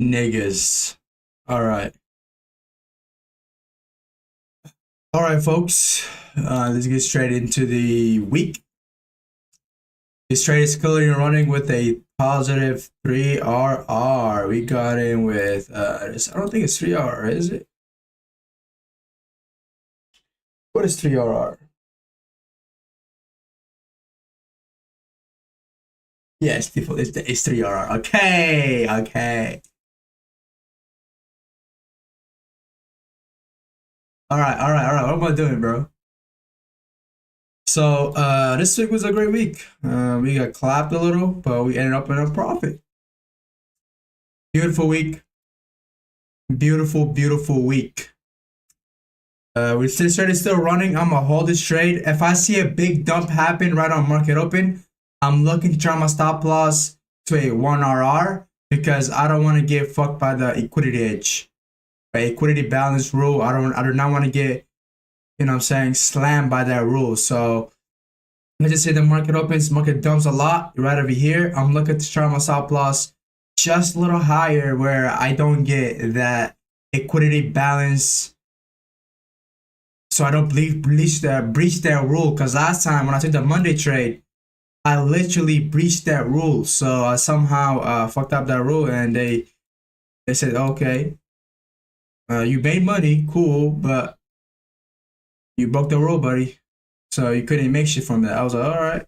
Niggas. All right. All right, folks. Let's get straight into the week. This trade is currently running with a positive 3RR. We got in with, I don't think it's 3RR, is it? What is 3RR? Yes, it's 3RR. Okay. All right. What am I doing, bro? So this week was a great week. We got clapped a little, but we ended up in a profit. Beautiful week. Beautiful week. With this trade is still running, I'm gonna hold this trade. If I see a big dump happen right on market open, I'm looking to turn my stop loss to a 1RR because I don't want to get fucked by the equity edge. By equity balance rule, I do not want to get, slammed by that rule. So let's just say the market opens, market dumps a lot right over here. I'm looking to turn my stop loss just a little higher where I don't get that equity balance, so I don't breach that rule. Because last time when I took the Monday trade, I literally breached that rule. So I somehow fucked up that rule, and they said, okay, you made money, cool, but you broke the rule, buddy. So you couldn't make shit from that. I was like, all right.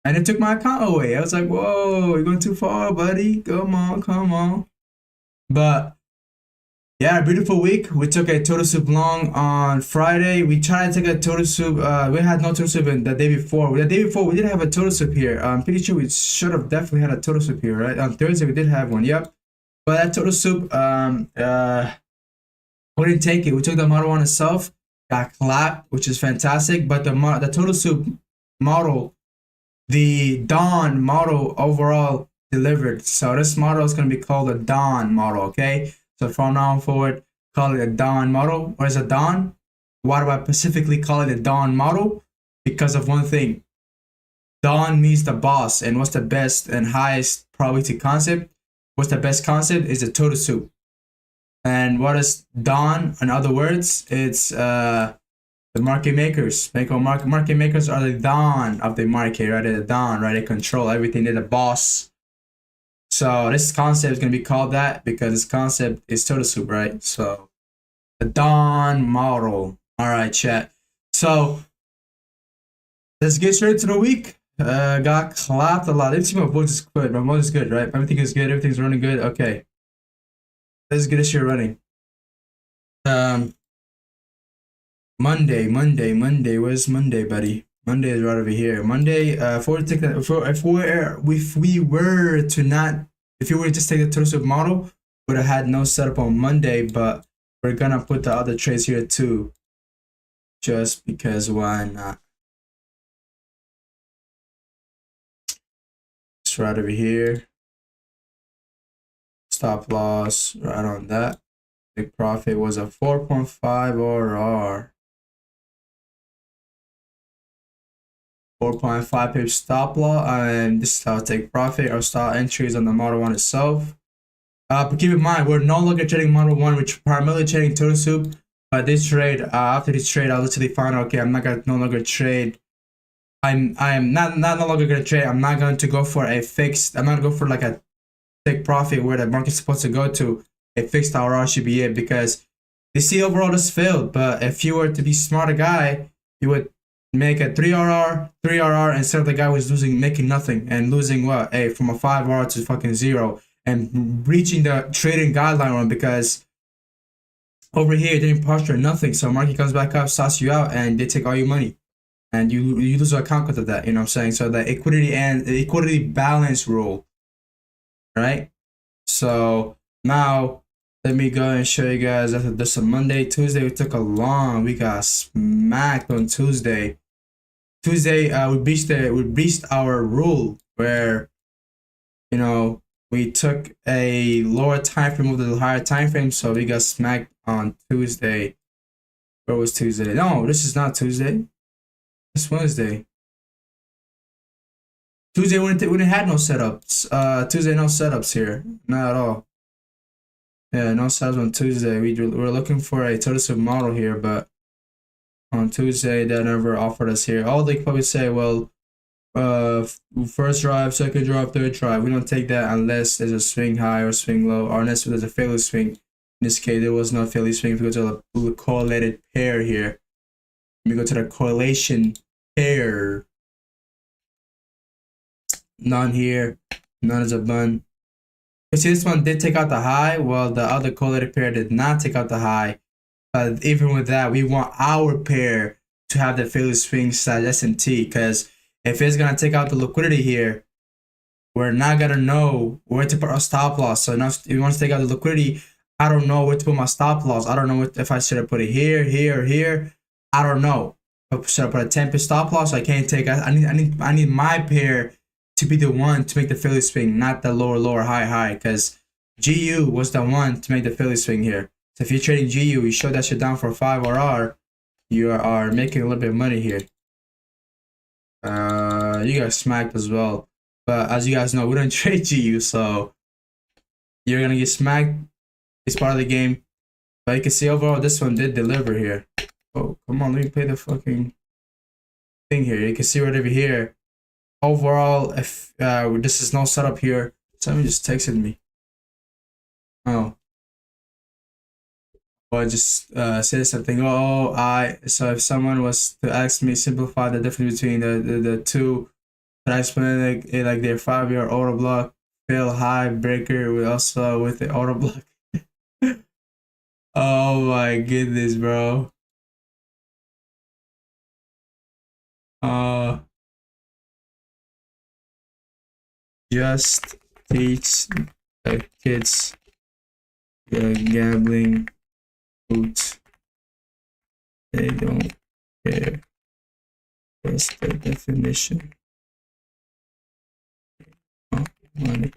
And it took my account away. I was like, whoa, you're going too far, buddy. Come on. But yeah, beautiful week. We took a total soup long on Friday. We tried to take a total soup. We had no total soup the day before. The day before, we did have a total soup here. I'm pretty sure we should have definitely had a total soup here, right? On Thursday, we did have one. Yep. But that total soup, we didn't take it. We took the model one itself, got clapped, which is fantastic. But the total soup model, the Dawn model overall delivered. So this model is going to be called the Dawn model, okay? So from now on forward, call it a Dawn model. What is a Dawn? Why do I specifically call it a Dawn model? Because of one thing. Dawn means the boss. And what's the best and highest probability concept? What's the best concept? Is the total soup. And what is Dawn? In other words, it's the market makers. Market makers are the dawn of the market, right? They're the dawn, right? They control everything. They're the boss. So this concept is going to be called that because this concept is total soup, right? So the Dawn model. All right, chat. So let's get straight to the week. Got clapped a lot. Let's see, my voice is good. My voice is good, right? Everything is good. Everything's running good. Okay. Let's get this shit running. Monday. Where's Monday, buddy? Monday is right over here. Monday, if we were to not, if you were to just take the total soup model, would have had no setup on Monday, but we're gonna put the other trades here too, just because why not? It's right over here. Stop loss right on that. Big profit was a 4.5 RR. 4.5 pip stop loss, and this is how to take profit or start entries on the model one itself. But keep in mind, we're no longer trading model one, which primarily trading total soup. But this trade, after this trade, I literally found okay, I'm not gonna no longer trade. I'm not no longer gonna trade. I'm not going to go for a fixed. I'm not gonna go for like a take profit where the market's supposed to go to. A fixed RR should be it, because you see overall this failed. But if you were to be smarter guy, you would make a 3RR instead of the guy who's making nothing and losing what? From a 5R to fucking 0 and breaching the trading guideline one, because over here it didn't posture nothing. So market comes back up, sauce you out, and they take all your money. And you lose your account because of that, you know what I'm saying? So the equity balance rule. Right? So now let me go and show you guys after this on Monday. Tuesday we took a long, we got smacked on Tuesday. We breached our rule where, we took a lower time frame over the higher time frame, so we got smacked on Tuesday. Where was Tuesday? No, this is not Tuesday. It's Wednesday. Tuesday we didn't have no setups. Tuesday no setups here, not at all. Yeah, no sales on Tuesday. We're looking for a total soup model here, but on Tuesday they never offered us here. Oh, they probably say, well, first drive, second drive, third drive. We don't take that unless there's a swing high or swing low, or unless there's a failure swing. In this case, there was no failure swing. If we go to the correlated pair here, we go to the correlation pair. None here. None is a bun. You see, this one did take out the high. Well, the other correlated pair did not take out the high. But even with that, we want our pair to have the failure swing size S&T, because if it's gonna take out the liquidity here, we're not gonna know where to put our stop loss. So now, if you want to take out the liquidity, I don't know where to put my stop loss. I don't know if I should have put it here, here, or here. I don't know. Should I put a 10 stop loss? I can't take. I need my pair to be the one to make the failure swing, not the lower, high, because GU was the one to make the failure swing here. So if you're trading GU, you show that shit down for 5 RR, you are making a little bit of money here. You got smacked as well. But as you guys know, we don't trade GU, so you're gonna get smacked. It's part of the game. But you can see overall, this one did deliver here. Oh, come on, let me play the fucking thing here. You can see right over here. Overall, if this is no setup here, someone just texted me. Oh. Or just say something. So if someone was to ask me, simplify the difference between the two, I explain like their 5-year auto block, fail high breaker with also with the auto block. Oh my goodness, bro. Just teach the kids the gambling boots. They don't care. That's the definition. Money.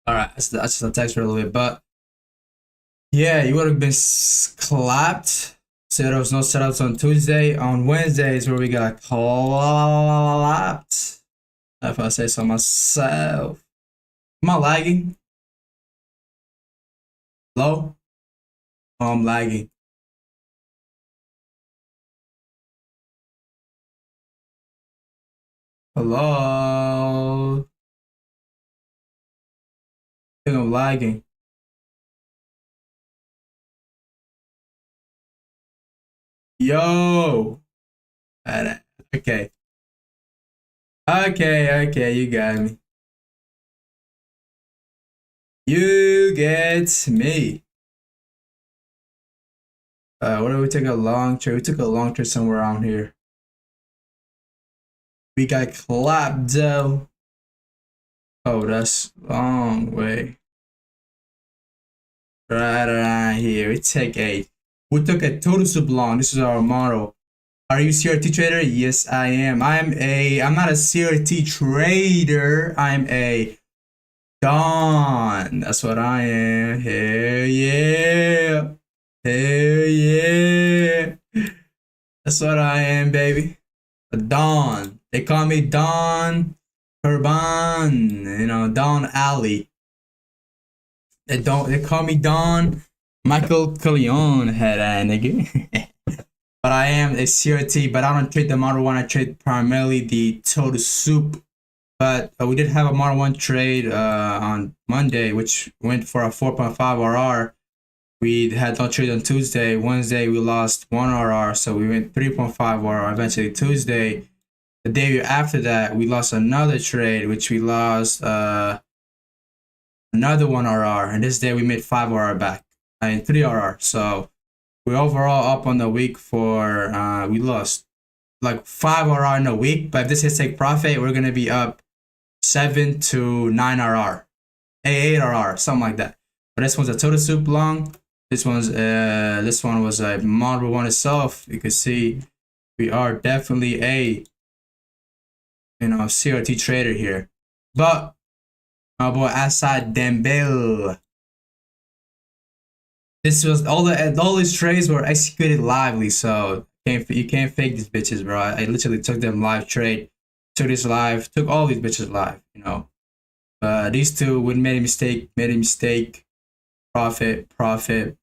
All right, that's just the text for a little bit, but yeah, you would have been clapped. So there was no setups on Tuesday. On Wednesday is where we got clapped. If I say so myself. Am I lagging? Low? Oh, I'm lagging. Hello? I think I'm lagging. Yo! Okay. Okay, you got me. You get me. What did we take a long trip? We took a long trip somewhere around here. We got clapped though. Oh, that's long way. Right around here. We took a total soup long. This is our model. Are you CRT trader? Yes, I am. I'm not a CRT trader. I'm a Don. That's what I am. Hell yeah. Hell yeah. That's what I am, baby. A Don. They call me Don Urban. You know, Don Alley. They call me Don Michael Corleone head nigga. But I am a CRT, but I don't trade the Model 1. I trade primarily the total soup. But we did have a Model 1 trade on Monday, which went for a 4.5 RR. We had no trade on Tuesday. Wednesday, we lost 1 RR, so we went 3.5 RR. Eventually, Tuesday, the day after that, we lost another trade, which we lost another 1 RR. And this day, we made 5 RR back, and 3 RR. So we're overall up on the week for, we lost like 5 RR in a week. But if this hits take profit, we're going to be up 7 to 9 RR, 8 RR, something like that. But this one's a total soup long. This one was a Model 1 itself. You can see we are definitely a CRT trader here. But my boy Asad Dembele This was all these trades were executed lively, so you can't fake these bitches, bro. I literally took them live trade, took this live, took all these bitches live, you know. These two would made a mistake, profit, profit.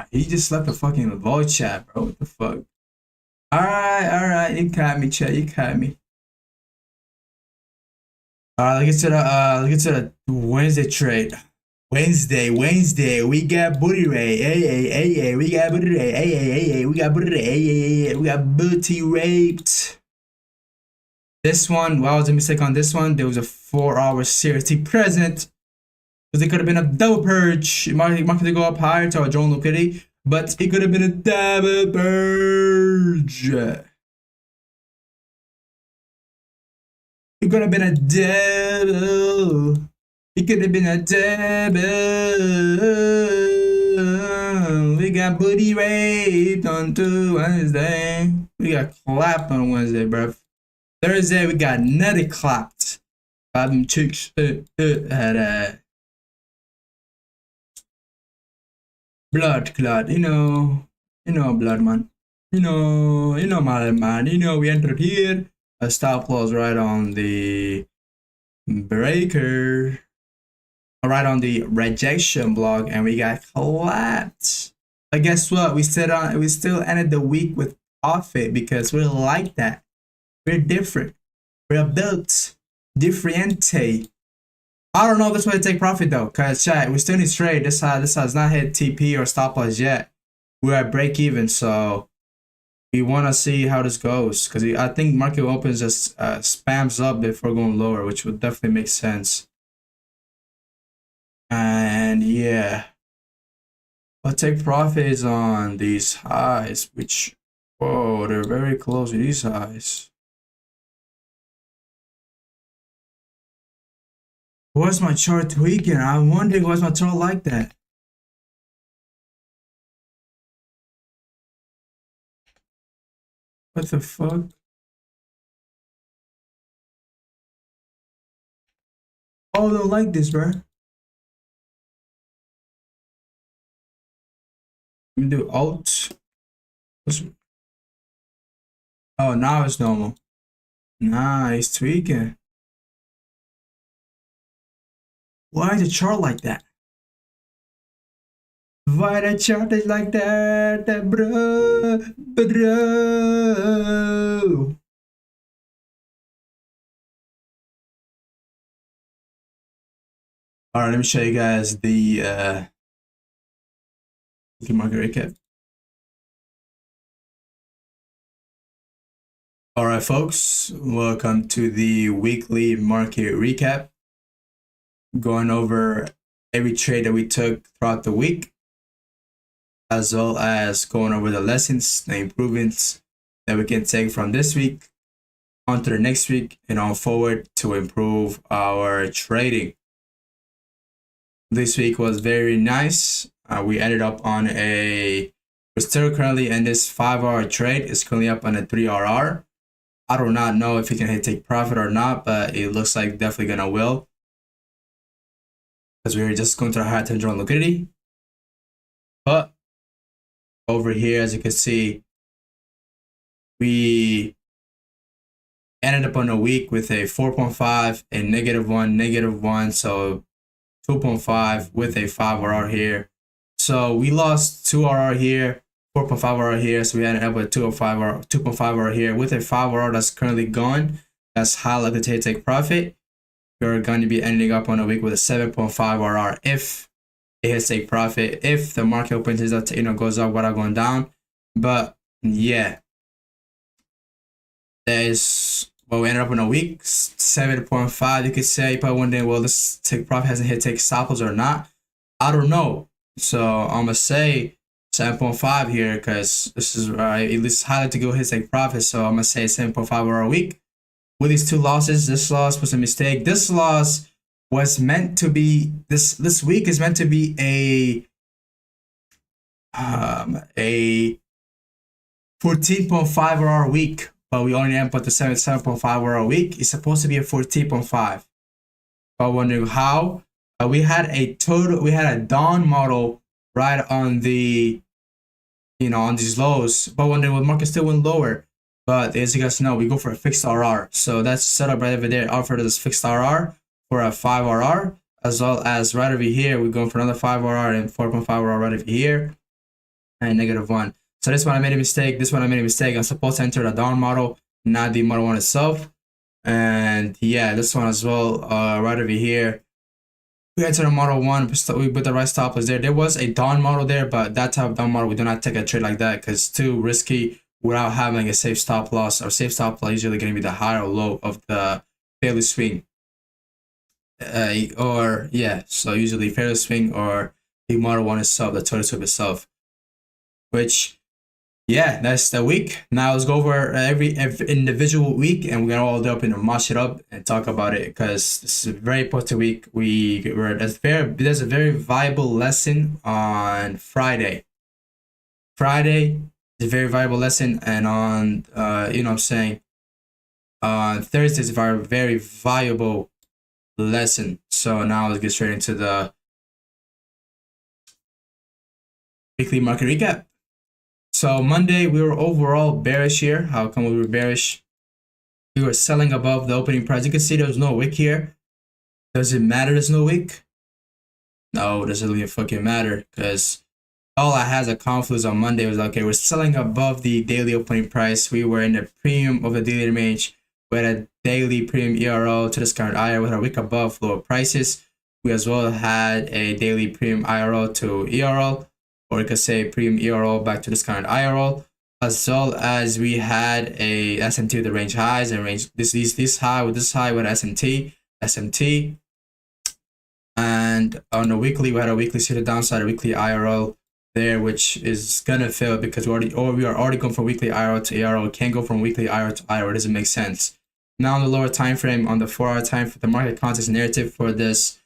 He just left a fucking voice chat, bro. What the fuck? All right, you caught me, chat. You caught me. Let's get to the Wednesday trade. Wednesday, we got booty ray, hey, we got booty ray, hey, we got booty ray, hey, we got booty raped. This one, what was the mistake on this one? There was a 4-hour CRT present, because it could have been a double purge. It might go up higher to our drone liquidity, but it could have been a double purge. It could have been a double. It could have been a double. We got booty raped on Wednesday. We got clapped on Wednesday, bruv. Thursday, we got nutty clapped by them chicks. Had blood clot, you know, blood man. You know, my man. You know, we entered here. A stop loss right on the breaker, right on the rejection block, and we got collapsed. But guess what? We still ended the week with profit because we're like that. We're different. We're built differente. I don't know if this way to take profit though, cause chat, we still need trade. This has not hit TP or stop loss yet. We're at break even, so we want to see how this goes, because I think market opens just spams up before going lower, which would definitely make sense. And yeah, but take profits on these highs, which, whoa, they're very close to these highs. What's my chart tweaking? I'm wondering why's my chart like that. What the fuck? Oh, I don't like this, bro. Let me do alt. Oh, now it's normal. Nah, it's tweaking. Why is the chart like that? Why the chart is like that, bro? All right, let me show you guys the market recap. All right, folks, welcome to the weekly market recap. Going over every trade that we took throughout the week, as well as going over the lessons, the improvements that we can take from this week onto the next week and on forward to improve our trading. This week was very nice. We ended up on we're still currently in this 5-hour trade. It's currently up on a 3RR. I do not know if it can take profit or not, but it looks like definitely gonna will, because we were just going to a higher time on liquidity. But over here, as you can see, we ended up on a week with a 4.5, a -1, -1, so 2.5 with a 5RR here. So we lost 2RR here, 4.5RR here, so we ended up with 2.5RR here with a 5RR that's currently gone. That's high likely to take profit. You're going to be ending up on a week with a 7.5RR if it hits take profit, if the market opens up, goes up without going down. But yeah, that is what we ended up in a week. 7.5, you could say. But one day, well, this take profit hasn't hit take stop loss or not. I don't know. So I'm gonna say 7.5 here, because this is at least highly to go hit take profit. So I'm gonna say 7.5 a week. With these two losses, this loss was a mistake. This loss was meant to be this week is meant to be a 14.5 week, but we only input the 7.5 hour a week. It's supposed to be a 14.5. But wondering how we had a dawn model right on the, on these lows, but wondering what market still went lower. But as you guys know, we go for a fixed RR. So that's set up right over there. Offered this fixed RR for a 5 RR, as well as right over here, we're going for another 5 RR and 4.5 RR right over here, and -1. So this one I made a mistake. This one I made a mistake. I'm supposed to enter the dawn model, not the model one itself. And yeah, this one as well, right over here. We entered a model one, we put the right stop loss there. There was a dawn model there, but that type of dawn model, we do not take a trade like that because it's too risky without having a safe stop loss. Our safe stop loss usually going to be the high or low of the daily swing. So usually fairly swing or the model one itself, the total sweep itself. Which, yeah, that's the week. Now let's go over every individual week, and we're gonna all up and mash it up and talk about it because this is a very important week. There's a very viable lesson on Friday. Friday is a very viable lesson, and on on Thursday is a very viable lesson. So now let's get straight into the weekly market recap. So Monday we were overall bearish here. How come we were bearish? We were selling above the opening price. You can see there's no wick here. Does it matter there's no wick? No, it doesn't really fucking matter because all I had as a confluence on Monday was, okay, we're selling above the daily opening price. We were in the premium of the daily range. We had a daily premium ERO to this current IRO. We had a wick above lower prices. We as well had a daily premium IRO to ERO, or you could say premium ERO back to this current IRO, as well as we had a SMT with the range highs and range this high with this high with SMT. And on the weekly, we had a weekly seated downside, a weekly IRO there, which is gonna fail because we are already going from weekly IRO to ERO. We can't go from weekly IRO to IRO. It doesn't make sense. Now on the lower time frame, on the 4-hour time for the market context narrative for this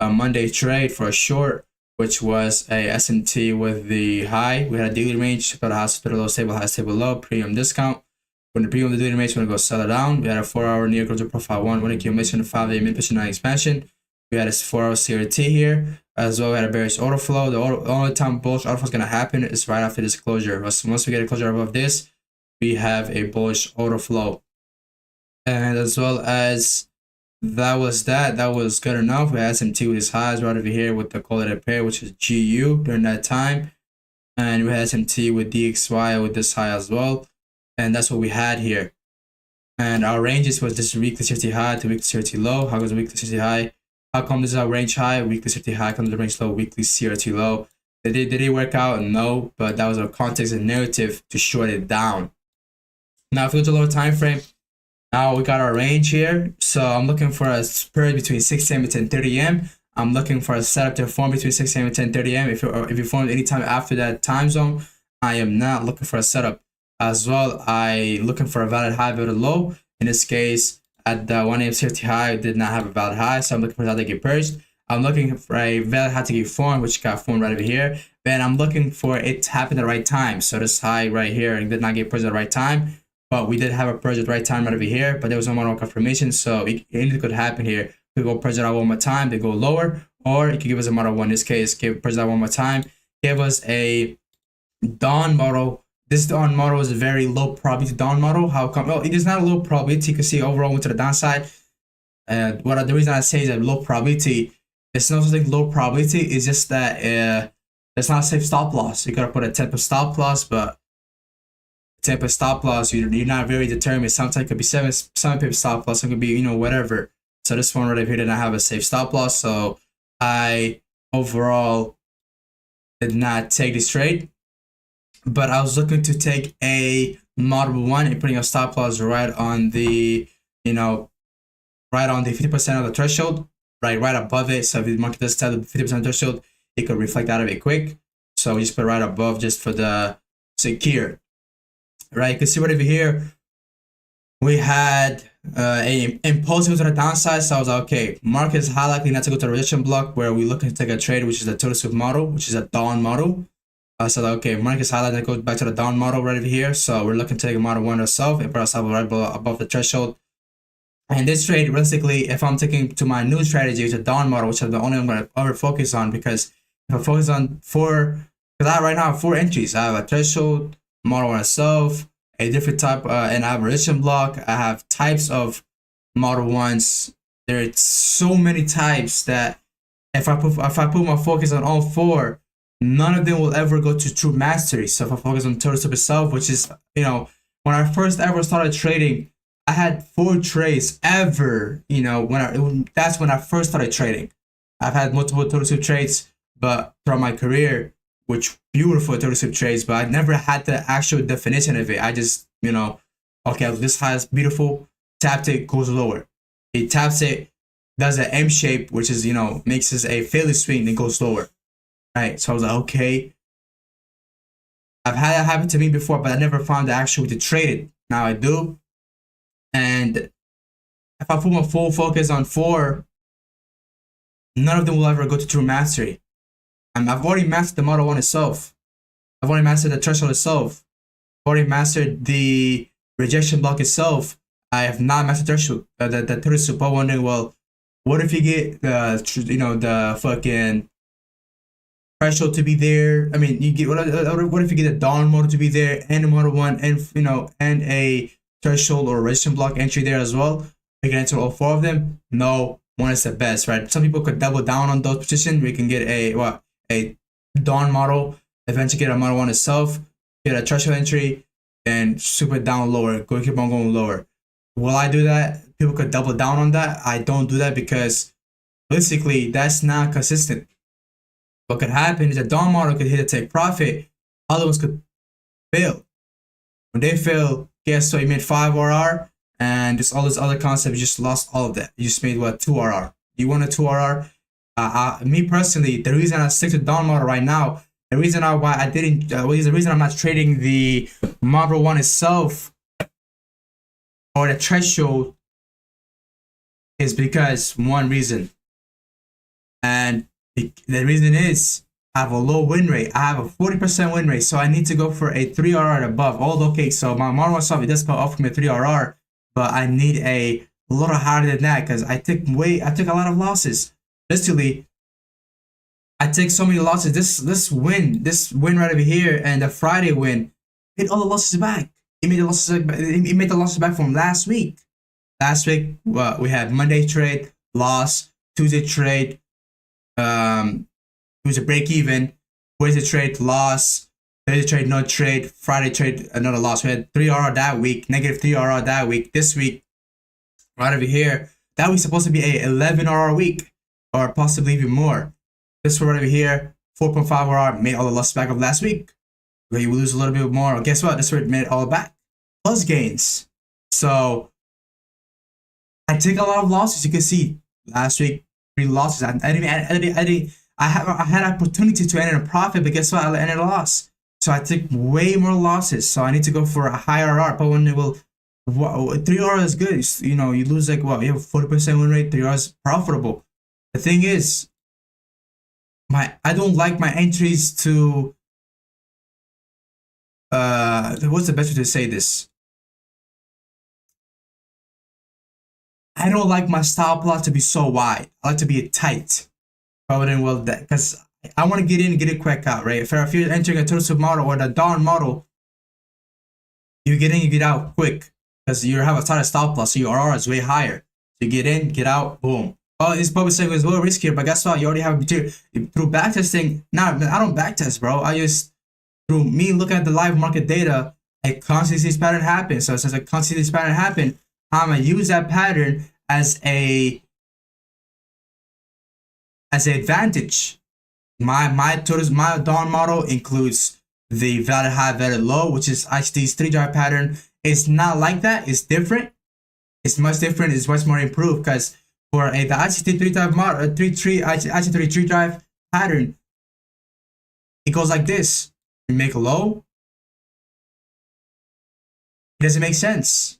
Monday trade for a short, which was a SMT with the high. We had a daily range, but a high, split low, stable high, stable low, premium discount. When the premium of the daily range, we're gonna go sell it down. We had a 4-hour near closure profile 1 accumulation, 5-day mid position expansion. We had a 4-hour CRT here, as well. We had a bearish order flow. The only time bullish order flow is gonna happen is right after this closure. Once we get a closure above this, we have a bullish order flow. And as well as that was good enough. We had SMT with his highs right over here with the correlated pair, which is GU during that time. And we had SMT with DXY with this high as well. And that's what we had here. And our ranges was this weekly CRT high to weekly CRT low. How goes the weekly CRT high? How come this is our range high? Weekly CRT high comes the range low, weekly CRT low. Did it work out? No, but that was our context and narrative to short it down. Now if we go to lower time frame, now we got our range here. So I'm looking for a spread between 6 a.m. and 10:30 a.m. I'm looking for a setup to form between 6 a.m. and 10:30 a.m. If you form anytime after that time zone, I am not looking for a setup. As well, I looking for a valid high, valid low. In this case, at the 1 a.m. CRT high, did not have a valid high, so I'm looking for that to get purged. I'm looking for a valid high to get formed, which got formed right over here. Then I'm looking for it to happen at the right time. So this high right here did not get purged at the right time. But we did have a purge at the right time right over here, but there was no more confirmation, so anything could happen here. We could go purge it out one more time, they go lower, or it could give us a model one. In this case, purge that one more time, give us a dawn model. This dawn model is a very low probability dawn model. How come? Well, it is not a low probability. You can see overall went to the downside. And the reason I say is that low probability, it's not something low probability. It's just that it's not a safe stop loss. You gotta put a 10% stop loss, but 10% stop loss, you're not very determined. Sometimes it could be 7 pip stop loss. It could be whatever. So this one right here did not have a safe stop loss. So I overall did not take this trade. But I was looking to take a model one and putting a stop loss right on the right on the 50% of the threshold, right above it. So if the market does tell the 50% threshold, it could reflect out of it quick. So we just put right above just for the secure. Right, you can see right over here, we had a impulse to the downside. So I was like, okay, market is high likely not to go to the rejection block where we're looking to take a trade, which is a total sweep model, which is a dawn model. So like, okay, market is highlighted, that goes back to the down model right over here. So we're looking to take a model 1 itself and put ourselves right above the threshold. And this trade, realistically, if I'm taking to my new strategy, which is a down model, which is the only one I'm going to ever focus on, because if I focus on because I right now have 4 entries. I have a threshold, model 1 itself, a different type, and I have a resistance block. I have types of model 1s. There are so many types that if I put my focus on all 4, none of them will ever go to true mastery. So if I focus on TurtleSoup itself, which is, when I first ever started trading, I had 4 trades ever. That's when I first started trading. I've had multiple TurtleSoup trades, but throughout my career, which beautiful TurtleSoup trades, but I never had the actual definition of it. I just, okay, this high is beautiful, tapped it, goes lower. It taps it, does an M shape, which is, makes this a fairly swing, then goes lower. Right? So I was like, okay. I've had that happen to me before, but I never found the actual way to trade it. Now I do. And if I put my full focus on 4, none of them will ever go to true mastery. I've already mastered the model 1 itself. I've already mastered the threshold itself. I've already mastered the rejection block itself. I have not mastered threshold, the TurtleSoup. I'm wondering, well, what if you get the fucking threshold to be there? I mean, you get what if you get a dawn model to be there, and a model 1, and and a threshold or resistance block entry there as well? We can enter all 4 of them. No, 1 is the best, right? Some people could double down on those positions. We can get a dawn model, eventually get a model 1 itself, get a threshold entry, and super down lower. Keep on going lower. Will I do that? People could double down on that. I don't do that because basically that's not consistent. What could happen is a dawn model could hit a take profit. Other ones could fail. When they fail, guess what? You made 5 RR, and just all this other concept, you just lost all of that. You just made 2 RR. You want a 2 RR? Me personally, the reason I stick to dawn model right now, the reason why I didn't, the reason I'm not trading the model 1 itself or the threshold is because one reason, and the reason is I have a low win rate. I have a 40% win rate, so I need to go for a 3 RR and above. Okay, so my model 1 itself, it does offer me a 3 RR, but I need a little higher than that because I took a lot of losses. Basically, I take so many losses. This win right over here, and the Friday win, hit all the losses back. It made the losses back from last week. Last week, we had Monday trade loss, Tuesday trade, it was a break even. Wednesday trade loss, Thursday trade no trade, Friday trade another loss. We had 3 RR that week, negative 3 RR that week. This week, right over here, that week's supposed to be a 11 RR week, or possibly even more. This one right over here, 4.5 RR, made all the losses back of last week. Where you lose a little bit more. Guess what? This one made it all back, plus gains. So I take a lot of losses. You can see last week 3 losses. I had opportunity to enter a profit, but guess what? I entered a loss. So I took way more losses. So I need to go for a higher RR. But when it will, 3 RR is good. You lose like what? You have a 40% win rate. 3 RR is profitable. The thing is, I don't like my entries to. What's the best way to say this? I don't like my stop loss to be so wide. I like to be tight. Because I want to get in and get it quick out, right? If you're entering a TurtleSoup model or the dawn model, you get in, you get out quick because you have a tighter stop loss, so your RR is way higher. So you get in, get out, boom. Oh, it's probably saying it's a little riskier, but guess what? You already have material. Through backtesting, I don't backtest, bro. I just, through me looking at the live market data, a consistency pattern happens. So since a consistency pattern happened, I'm gonna use that pattern as an advantage. My dawn model includes the valid high, valid low, which is ICT's 3-drive pattern. It's not like that. It's different. It's much different. It's much more improved because for the ICT 3-drive model, ICT 3-drive pattern, it goes like this. You make a low. It doesn't make sense,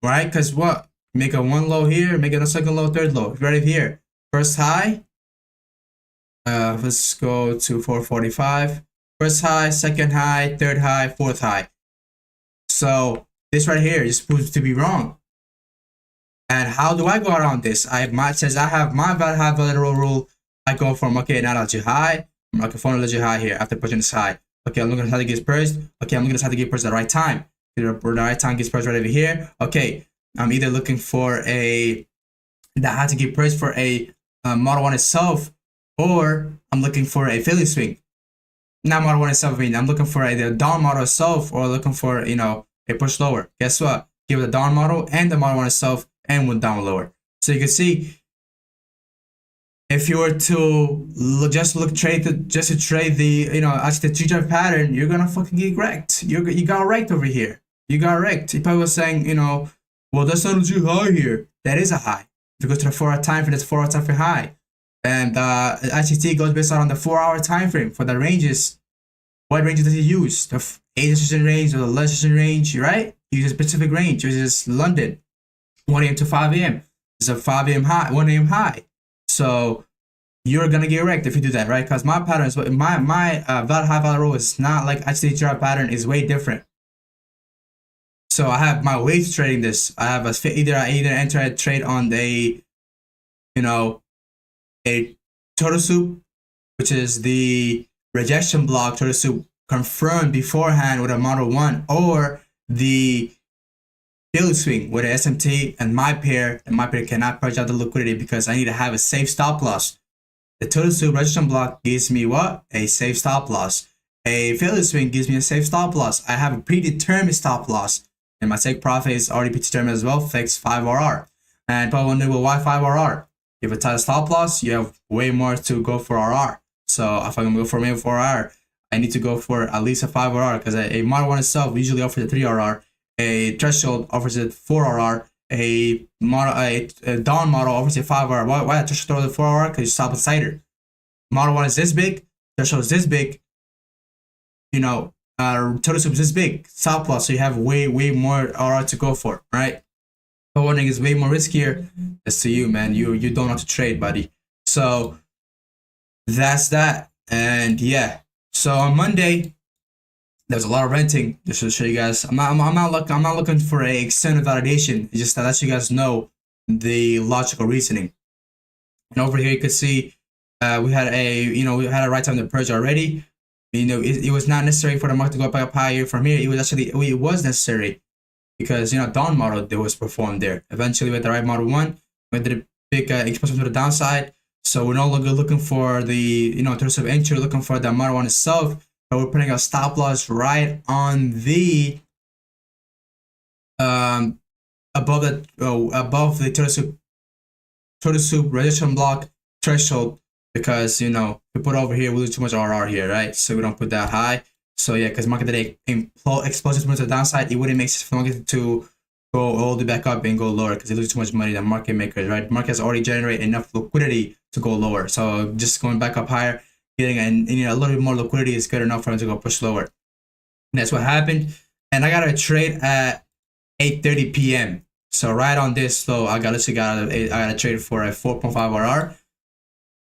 right? Because what? Make a 1 low here, make it a 2nd low, 3rd low. Right here, first high. Let's go to 445. First high, second high, third high, fourth high. So this right here is supposed to be wrong. And how do I go around this? Since I have my high bilateral rule, I go from okay, analogy high, okay, phonology high here after pushing this high. Okay, I'm looking at how to get first. Okay, I'm looking at how to get first at the right time. The right time gets first right over here. Okay, I'm either looking for that had to get praised for a model one itself, or I'm looking for a Philly swing. Not model one itself. I mean, I'm looking for either down model itself or looking for a push lower. Guess what? Give it the down model and the model one itself and one down lower. So you can see, if you were to just trade the actually the G-drive pattern, you're gonna fucking get wrecked. You got wrecked over here. You got wrecked. People were saying, well, that's not a G high here. That is a high. If you go to the 4-hour time frame, that's 4-hour time frame high. And ICT goes based on the 4-hour time frame for the ranges. What ranges does he use? The 8 range or the 11 range, right? He uses Pacific range, which is London, 1 a.m. to 5 a.m. It's a 5 a.m. high, 1 a.m. high. So you're gonna get wrecked if you do that, right? Because my pattern is my high value rule is not like ICT pattern, is way different. So I have my way to trading this. I have I either enter a trade on a turtle soup, which is the rejection block turtle soup confirmed beforehand with a model one, or the daily swing with an SMT and my pair cannot purge out the liquidity because I need to have a safe stop loss. The turtle soup rejection block gives me what? A safe stop loss. A failure swing gives me a safe stop loss. I have a predetermined stop loss. And my take profit is already predetermined as well, fixed 5RR. And probably wonder, well, why 5RR? If it's a stop loss, you have way more to go for RR. So if I'm going to go for maybe 4RR, I need to go for at least a 5RR, because a model one itself usually offers a 3RR. A threshold offers a 4RR. A down model offers a 5RR. Why a threshold offers a 4RR? Because you stop with cider. Model one is this big, threshold is this big. Total soup is this big, stop loss, so you have way more RR to go for, right? But warning is way more riskier. It's to you, man. You don't know how to trade, buddy. So that's that. And yeah, so on Monday there's a lot of renting. Just to show you guys, I'm not looking for a extended validation. It's just to let you guys know the logical reasoning. And over here you can see we had a right time to purge already. It was not necessary for the market to go back up higher from here. It was necessary because down model that was performed there. Eventually with the right model one, we did a big exposure to the downside. So we're no longer looking for the in terms of entry, looking for the model one itself, but we're putting a stop loss right on the above the turtle soup rejection block threshold. Because we put over here, we lose too much RR here, right? So we don't put that high. So yeah, because market today exposes to the downside, it wouldn't make sense for market to go all the way back up and go lower because it loses too much money. The market makers, right? Market has already generated enough liquidity to go lower. So just going back up higher, getting a little bit more liquidity is good enough for them to go push lower. And that's what happened. And I got a trade at 8:30 p.m. So right on this low, I got a trade for a 4.5 RR.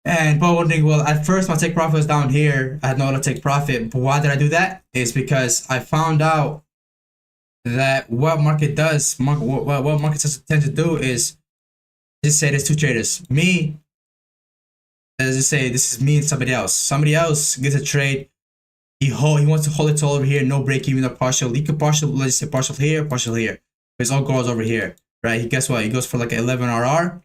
And people wondering, well, at first my take profit was down here. I had no other take profit. But why did I do that? It's because I found out that what market does, what markets tend to do is just say there's two traders. Me, let's just say this is me and somebody else. Somebody else gets a trade. He wants to hold it all over here, no break even, no partial. He could partial, let's just say partial here. But it all goes over here, right? Guess what? He goes for like 11 RR.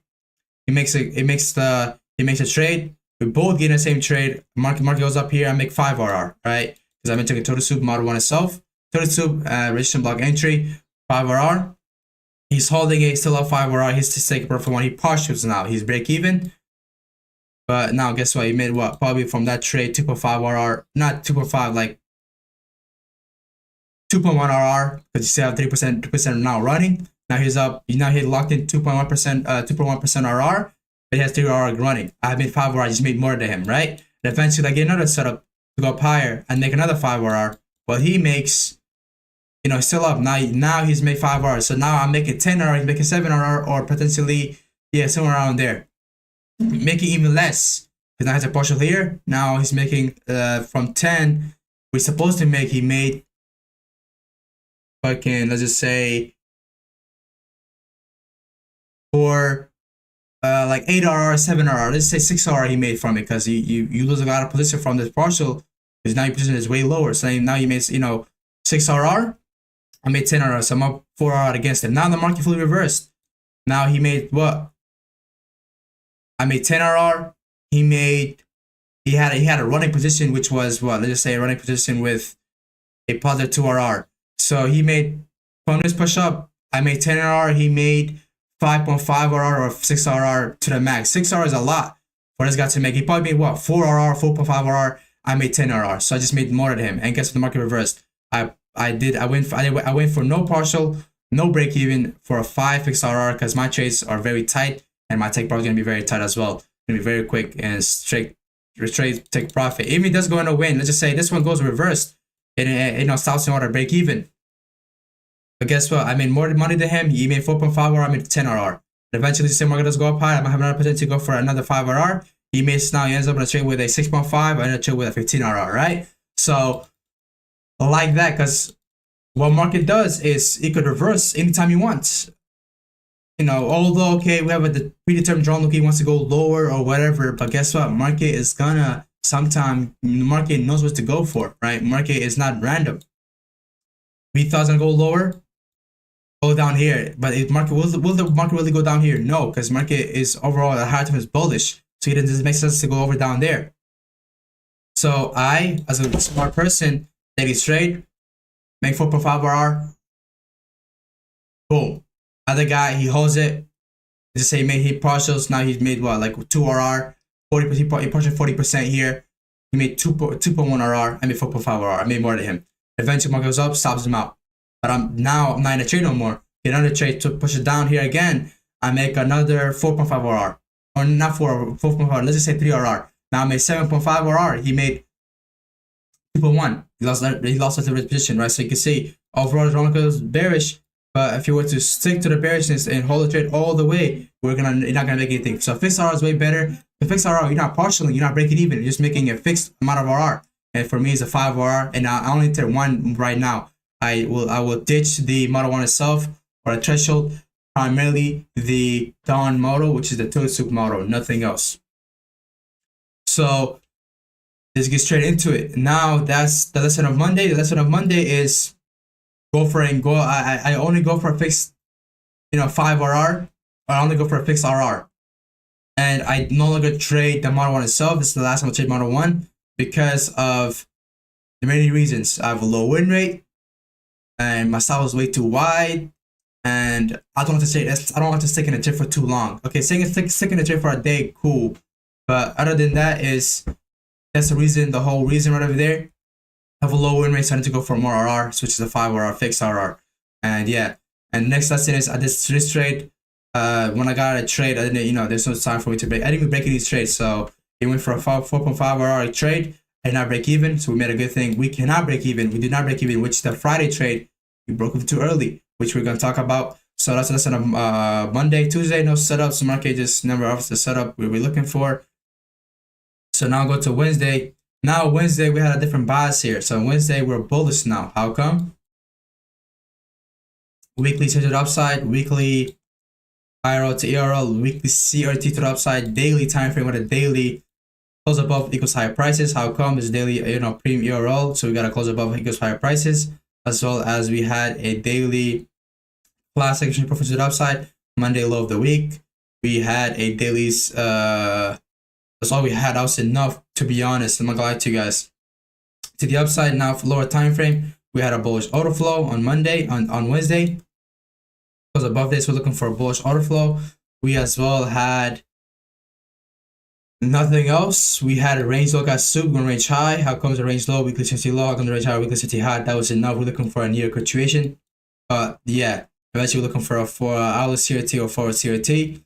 He makes a trade. We both get in the same trade. Market goes up here. I make 5 RR, right? Because I've been taking total soup model one itself. Total soup resistance block entry 5 RR. He's holding it, still at 5 RR. He's just taking profit one. He partials now. He's break even. But now guess what? He made what? Probably from that trade 2.5 RR, not 2.5, like 2.1 RR, because you still have 3% now running. Now he's up. Now he locked in 2.1% RR. But he has 3 RR running. I made 5 RR, I just made more than him, right? And eventually I get another setup to go up higher and make another 5 RR. Well, he makes, he's still up. Now he's made 5 RR. So now I'm making 10 RR, he's making 7 RR, or potentially, somewhere around there. Making even less. Because now he has a partial here. Now he's making from 10 we're supposed to make, he made fucking, let's just say, for like 8 RR, 7 RR, let's say 6 RR he made from it, because you lose a lot of position from this partial, because now your position is way lower. So now you made 6 RR, I made 10 RR, so I'm up 4 RR against him. Now the market fully reversed. Now he made what? I made 10 RR. He had a running position, which was what? Let's just say a running position with a positive 2 RR. So he made, from this push up, I made 10 RR. He made 5.5 RR or 6 RR to the max. 6 RR is a lot for this guy to make. He probably made what? 4 RR, 4.5 RR. I made 10 RR. So I just made more than him. And guess what? The market reversed. I went for no partial, no break even for a 5 fixed RR, because my trades are very tight and my take profit is gonna be very tight as well. It's gonna be very quick and straight take profit. Even if it does go in a win, let's just say this one goes reversed, it stops in order to break even. But guess what? I made more money than him. He made 4.5 RR, I made 10 RR. And eventually the same market does go up high. I might have another potential to go for another 5 RR. He ends up in a trade with a 6.5, I end up trade with a 15 RR, right? So like that, because what market does is it could reverse anytime he wants. Although, okay, we have a predetermined draw look, he wants to go lower or whatever, but guess what? Market is gonna, sometime the market knows what to go for, right? Market is not random. We thought it's gonna go lower, go down here, but will the market really go down here? No, because market is overall at higher time is bullish, so it doesn't make sense to go over down there. So I, as a smart person, take it straight, make 4.5 RR, boom. Other guy, he holds it. Just say he made partials. Now he's made what, like 2 RR, 40%. He partial 40% here. He made 2.1 RR. I made 4.5 RR. I made more than him. Eventually, market goes up, stops him out. But I'm not in a trade no more. Get another trade to push it down here again. I make another 4.5 RR, or not 4.5. Let's just say 3 RR. Now I made 7.5 RR. He made 2.1. He lost a position, right? So you can see overall the market is bearish. But if you were to stick to the bearishness and hold the trade all the way, you're not gonna make anything. So fixed RR is way better. The fixed RR, you're not partially, you're not breaking even. You're just making a fixed amount of RR. And for me, it's a 5 RR, and I only take one right now. I will ditch the Model 1 itself or a threshold, primarily the Dawn model, which is the Toad Soup model, nothing else. So let's get straight into it. Now that's the lesson of Monday. The lesson of Monday is I only go for a fixed 5 RR, or I only go for a fixed RR, and I no longer trade the Model 1 itself. This is the last time I trade Model 1 because of the many reasons. I have a low win rate, and my style is way too wide, and I don't want to stick in a trade for too long. Okay, stick in a trade for a day, cool, but other than that, that's the whole reason right over there. Have a low win rate, so I need to go for more RR, switch to the 5 RR, fixed RR. And yeah, and next lesson is I did this trade. When I got a trade, I didn't, there's no time for me to break. I didn't even break these trades, so it went for a 4.5 RR trade. I did not break even, so we made a good thing. We cannot break even. We did not break even, which the Friday trade, we broke it too early, which we're going to talk about. So that's the lesson of Monday. Tuesday, no setups. Market just number of the setup we were looking for. So now go to Wednesday. Now Wednesday we had a different bias here. So Wednesday we're bullish now. How come? Weekly to the upside, weekly IRL to ERL, weekly CRT to the upside, daily time frame with a daily close above equals higher prices. How come? It's daily premium ERL, so we got to close above equals higher prices, as well as we had a daily classic exchange profit to the upside, Monday low of the week. We had a daily's that's all we had. That was enough, to be honest. I'm not gonna lie to you guys. To the upside now for lower time frame, we had a bullish order flow on Wednesday. Because above this, we're looking for a bullish order flow. We as well had nothing else. We had a range low, got soup, going range high. How comes the range low, weekly 60 low? How comes the range high, weekly 60 high? That was enough. We're looking for a near situation. But yeah, eventually we're looking for a 4-hour CRT or forward CRT.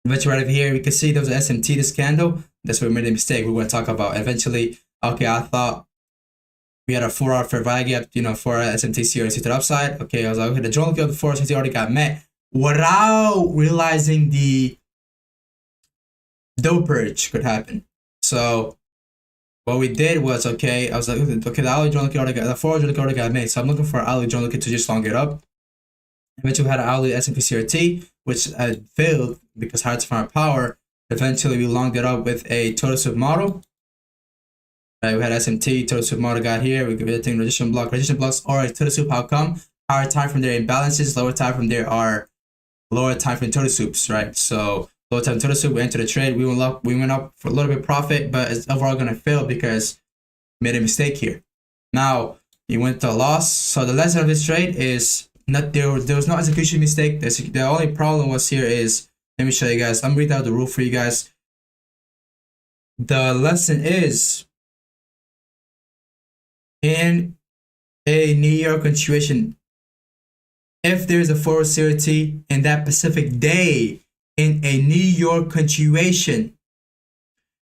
Eventually right over here, we can see there was an SMT, this candle. That's where we made a mistake we're going to talk about. Eventually, okay, I thought we had a 4-hour fair value gap, for SMT CRT to the upside. Okay, I was like, okay, the drone of the 4 CRT already got met without realizing the dope purge could happen. So what we did was, okay, I was like, okay, the hourly joint already got, the 4 hourly already got made, so I'm looking for an hourly joint to just long it up. Eventually, we had an hourly S&P CRT, which failed because hard to find power. Eventually, we longed it up with a total sub model. Right, we had SMT, total sub model got here. We could be resistance block. Resistance blocks are a total sub. How come? Higher time from there imbalances, lower time from there are lower time from total soups, right? So lower time total soup, we entered the trade. We went up for a little bit profit, but it's overall gonna fail because we made a mistake here. Now you went to a loss. So the lesson of this trade is not there was no execution mistake. The only problem was here is, let me show you guys. I'm reading out the rule for you guys. The lesson is, in a New York situation, if there's a forward CRT in that specific day in a New York continuation,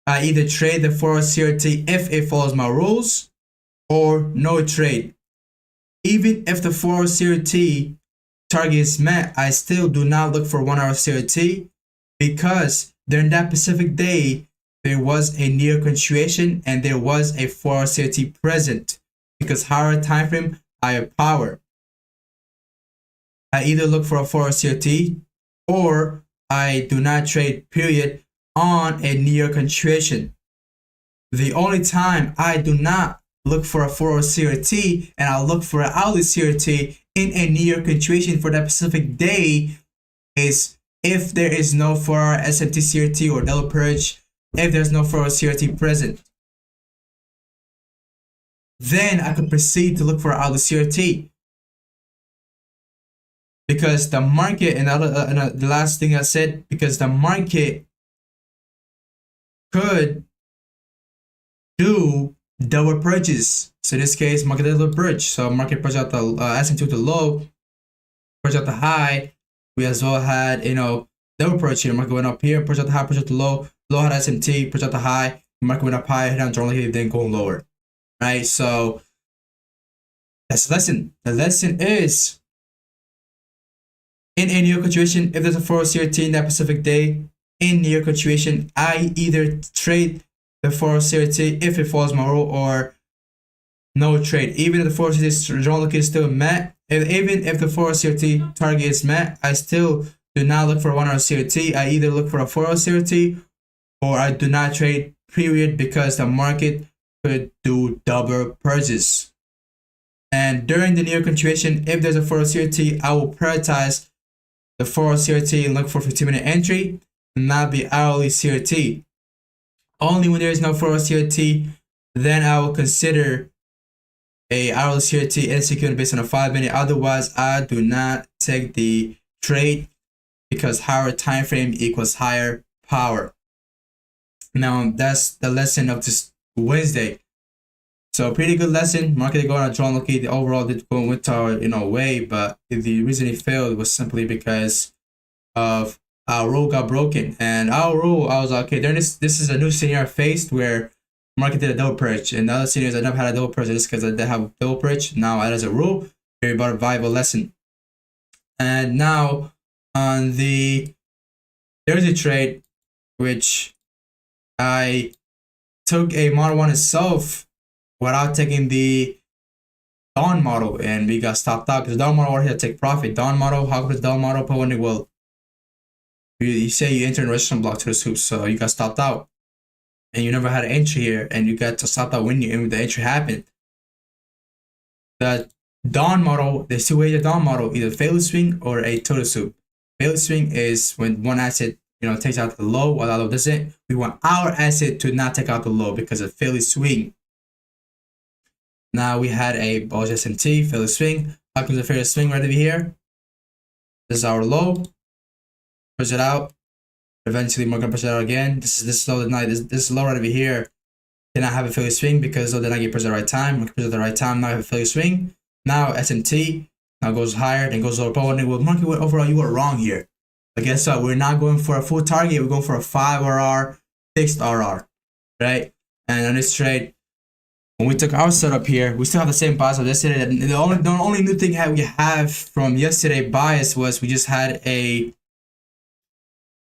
I either trade the forward CRT if it follows my rules or no trade. Even if the forward CRT target is met, I still do not look for 1 hour CRT because during that specific day, there was a New York continuation and there was a 4 hour CRT present because higher time frame, higher power. I either look for a 4 hour CRT or I do not trade, period, on a New York continuation. The only time I do not look for a 4 hour CRT and I'll look for an hourly CRT in a New York continuation for that specific day is if there is no 4 hour SMT CRT or double purge, if there's no 4 hour CRT present. Then I could proceed to look for an hourly CRT. Because the market, and the last thing I said, because the market could do double purges. So in this case, market did double purge. So market purge out the S&P to the low, purge out the high. We as well had, double purge here. Market went up here, purge out the high, purge out the low. Low had S&P, purge out the high. Market went up high, hit down strongly, then going lower. Right? So that's the lesson. The lesson is, in a New York situation, if there's a 4 hour CRT in that specific day, in New York situation, I either trade the 4 hour CRT if it follows my rule or no trade. Even if the 4 hour CRT is still met, even if the 4 hour CRT target is met, I still do not look for a 1 hour CRT. I either look for a 4 hour CRT or I do not trade, period, because the market could do double purges. And during the New York situation, if there's a 4 hour CRT, I will prioritize the 4 hour CRT and look for 15-minute entry, not the hourly CRT. Only when there is no 4 hour CRT, then I will consider a hourly CRT executed based on a 5-minute. Otherwise, I do not take the trade because higher time frame equals higher power. Now that's the lesson of this Wednesday. So pretty good lesson. Market going on John Lucky. The overall did go with our way, but the reason it failed was simply because of our rule got broken. And our rule, I was like, okay, this is a new scenario I faced where market did a double purge. And the other scenarios I never had a double purge just because I didn't have double purge. Now as a rule, very about a viable lesson. And now on the Thursday trade, which I took a model 1 itself without taking the Dawn model, and we got stopped out because Dawn model already had to take profit. Dawn model, how could Dawn model put when it will? You say you enter in resistance block to the soup, so you got stopped out, and you never had an entry here, and you got to stop out when the entry happened. The Dawn model, there's 2 ways of Dawn model, either failure swing or a total soup. Failure swing is when one asset takes out the low while the other doesn't. We want our asset to not take out the low because of failure swing. Now we had a bullish SMT, failure swing. How comes a failure swing right over here? This is our low. Push it out. Eventually we're gonna push it out again. This low tonight. This low right over here. Did not have a failure swing because did not get pushed at the right time. We're pushed at the right time. Now I have a failure swing. Now SMT now goes higher, then goes lower. Well, market overall, you were wrong here. But guess what? We're not going for a full target. We're going for a 5 RR, fixed RR, right? And on this trade, when we took our setup here, we still have the same bias of yesterday. The only new thing we have from yesterday bias was we just had a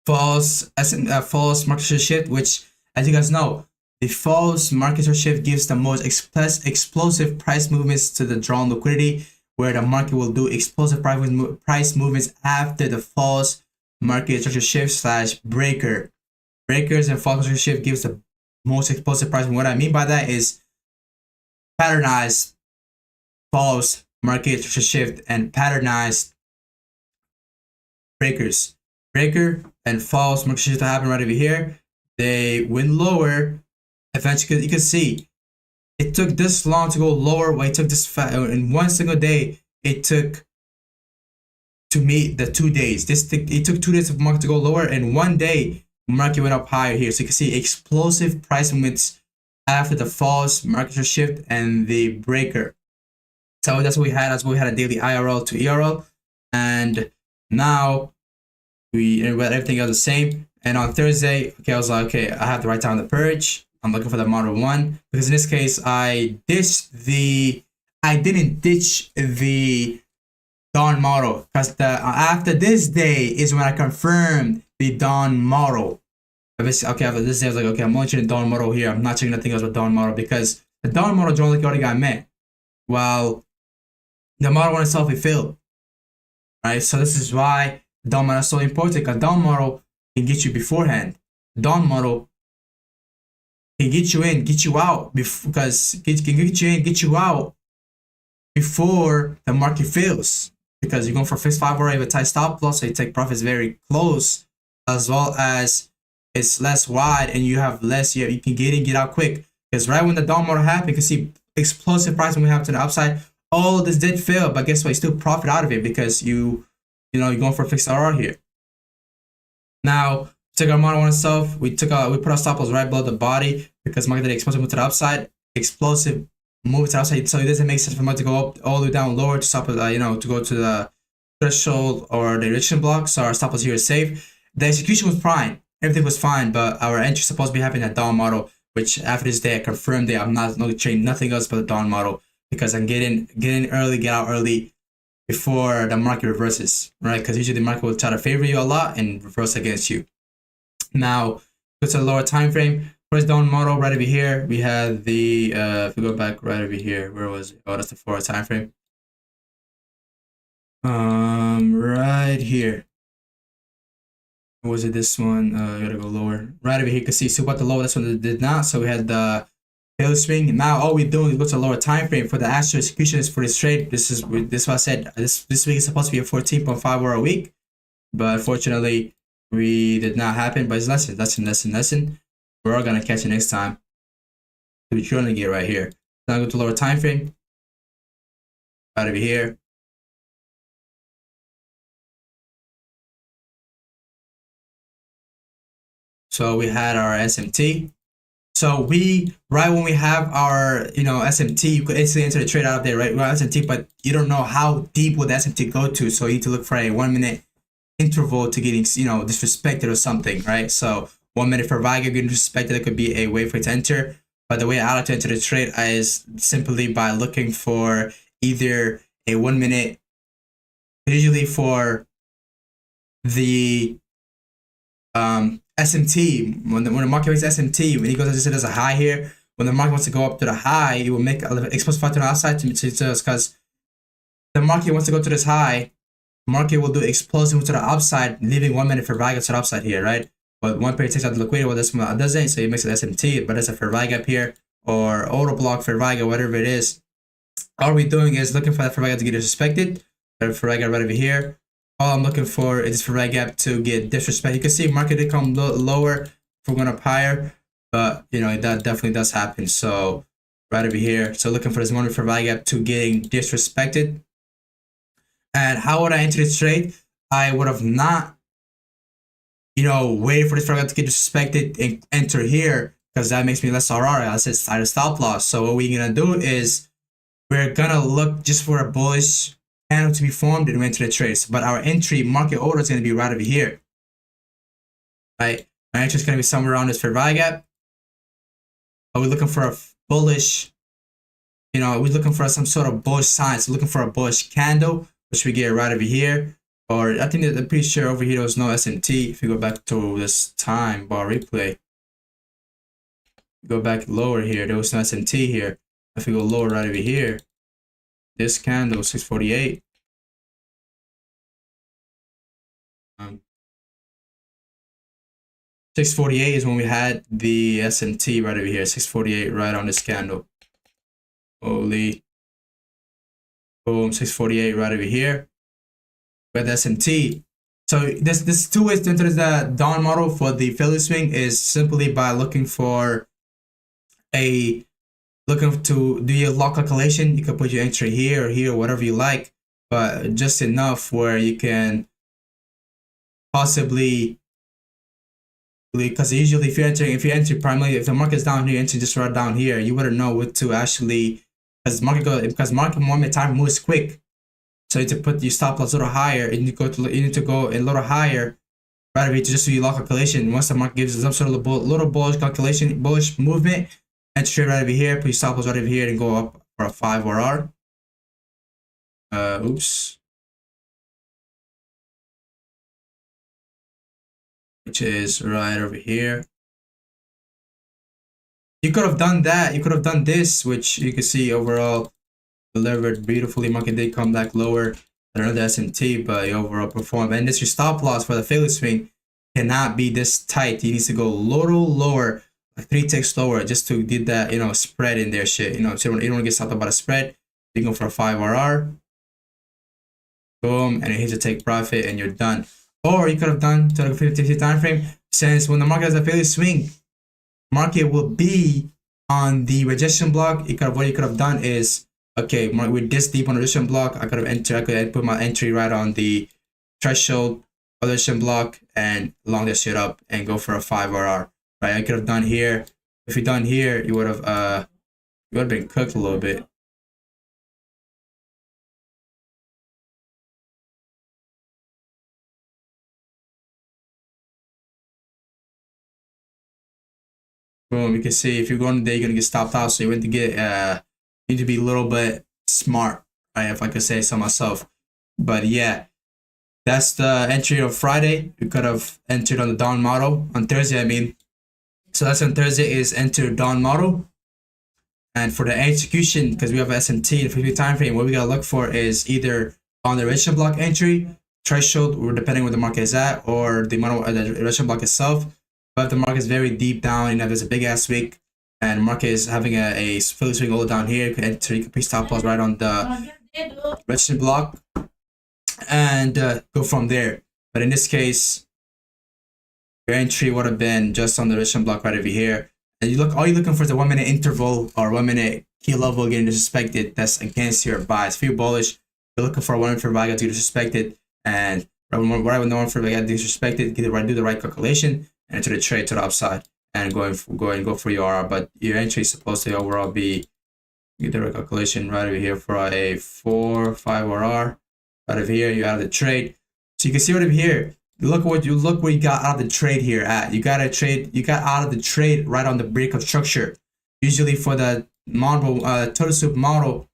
false market share shift, which, as you guys know, The false market shift gives the most explosive price movements to the drawn liquidity, where the market will do explosive price movements after the false market structure shift slash breaker. Breakers and false structure shift gives the most explosive price. What I mean by that is patternized false market structure shift and patternized breakers. Breaker and false market shift that happen right over here. They went lower. Eventually, you can see it took this long to go lower. Well, it took this in one single day. It took to meet the 2 days. It took 2 days for the market to go lower, and one day market went up higher here. So you can see explosive price movements after the false market shift and the breaker. So that's what we had. That's what we had a daily IRL to ERL, and now everything else the same. And on Thursday, okay, I was like, okay, I have the right time to purge. I'm looking for the model 1 because in this case I didn't ditch the Dawn model because after this day is when I confirmed the Dawn model. Okay, after this day I was like, okay, I'm only checking the Dawn model here. I'm not checking nothing else with Dawn model because the Dawn model generally already got met. While the model 1 itself it failed. Right? So this is why Dawn model is so important, because Dawn model can get you beforehand. Dawn model can get you in, get you out, because can get you in, get you out before the market fails. Because you're going for fixed 5 hour with tight stop loss, so you take profits very close, as well as it's less wide and you have less. You can get in, get out quick. Because right when the Dawn model happened, you can see explosive price when we have to the upside. All this did fail, but guess what? You still profit out of it because you're going for a fixed RR here. Now, took our model 1 itself. We put our stop loss right below the body because market did explosive move to the upside. Explosive move to the upside, so it doesn't make sense for market to go up all the way down lower to stop, to go to the threshold or the rejection block. So our stop loss here is safe. The execution was fine. Everything was fine, but our entry is supposed to be happening at Dawn model, which after this day I confirmed that I'm not going to trade nothing else but the Dawn model because I'm getting early, get out early before the market reverses, right? Because usually the market will try to favor you a lot and reverse against you. Now, go to the lower time frame. First Dawn model right over here. We had the if we go back right over here, where was it? Oh, that's the 4 hour time frame. Right here. Or was it this one? I gotta go lower. Right over here, you can see super at the low. That's one that did not. So we had the tail swing. Now all we're doing is go to the lower time frame for the actual execution is for this trade. This is what I said. This week is supposed to be a 14.5 hour a week, but unfortunately we did not happen. But it's lesson. We're all gonna catch it next time. So we're trying to get right here. Now go to lower time frame. Right over here. So we had our SMT. So right when we have our SMT, you could instantly enter the trade out of there, right? Well, SMT, but you don't know how deep will the SMT go to, so you need to look for a 1 minute interval to getting disrespected or something, right? So 1 minute for Viga getting disrespected, that could be a way for it to enter. But the way I like to enter the trade is simply by looking for either a 1 minute, usually for the SMT, when the market makes SMT, when he goes as a high here, when the market wants to go up to the high, it will make an explosive fight to the outside because the market wants to go to this high, market will do explosive to the upside, leaving 1 minute for Viga to the upside here, right? But one pair takes out the liquidity, well, this one doesn't, so it makes an SMT, but it's a fair Viga up here, or auto block for Viga, whatever it is. All we're doing is looking for that fair Viga to get disrespected, fair Viga right over here. All I'm looking for is for red gap to get disrespect. You can see market did come lower if we're going up higher, but that definitely does happen. So right over here, so looking for this moment for red gap to getting disrespected. And how would I enter this trade? I would have not, waited for this red gap to get disrespected and enter here because that makes me less RR. I said start a stop loss. So what we're gonna do is we're gonna look just for a bullish candle to be formed and enter the trades, but our entry market order is going to be right over here, right? Our entry is going to be somewhere around this fair value gap. Are we looking for a bullish, are we looking for some sort of bullish sign? So looking for a bullish candle, which we get right over here, or I think that I'm pretty sure over here there was no SMT. If you go back to this time bar replay, Go back lower here. There was no SMT here. If we go lower right over here, this candle 648. 648 is when we had the SMT right over here. 648 right on this candle. Holy. Boom, 648 right over here. With SMT. So this two ways to enter the dawn model for the Philly swing is simply by looking to do your lock calculation. You can put your entry here or here, whatever you like, but just enough where you can possibly, because usually if you enter primarily, if the market's down here, enter just right down here, you wouldn't know what to actually, because market moment time moves quick. So you need to put your stop loss a little higher, and you need to go a little higher right away to just do your lock calculation. Once the market gives some sort of little bullish calculation, bullish movement, enter trade right over here, put your stop loss right over here, and go up for a 5 RR. Oops. Which is right over here. You could have done that. You could have done this, which you can see overall delivered beautifully. Market did come back lower than another SMT, but overall performed. And this your stop loss for the Philly swing cannot be this tight. You need to go a little lower, like 3 ticks lower, just to get that, you know, spread in there shit. You know, so you don't want to get stopped about a spread. You go for a 5 RR. Boom, and it hits a take profit, and you're done. Or you could have done to the 50 time frame, since when the market has a Philly swing, market will be on the rejection block. What you could have done is, okay, with this deep on the rejection block, I could put my entry right on the threshold rejection block and long that shit up and go for a 5 RR. Right? I could have done here. If you done here, you would have been cooked a little bit. Boom, you can see if you're going today, you're gonna get stopped out. So you want to get you need to be a little bit smart, right? If I could say so myself. But yeah, that's the entry of Friday. You could have entered on the dawn model on Thursday, I mean. So that's on Thursday is enter dawn model. And for the execution, because we have SMT, the 50 time frame, what we gotta look for is either on the rejection block entry, threshold, or depending where the market is at, or the model, the rejection block itself. But if the market is very deep down, you know, there's a big ass wick, and market is having a Philly swing all down here, you can enter, you can put stop loss right on the rejection block, and go from there. But in this case, your entry would have been just on the rejection block right over here. And all you're looking for is a 1 minute interval or 1 minute key level getting disrespected. That's against your bias. If you're bullish, you're looking for a 1 minute buy to get disrespected, and right when the 1 minute buy got disrespected, do the right calculation and enter the trade to the upside and go for your RR. But your entry is supposed to overall be, get the right calculation right over here for a 4-5 RR. Right over here, you out of the trade. So you can see right over here. Look where you got out of the trade here at. You got out of the trade right on the breakup structure. Usually for the model, Turtle Soup model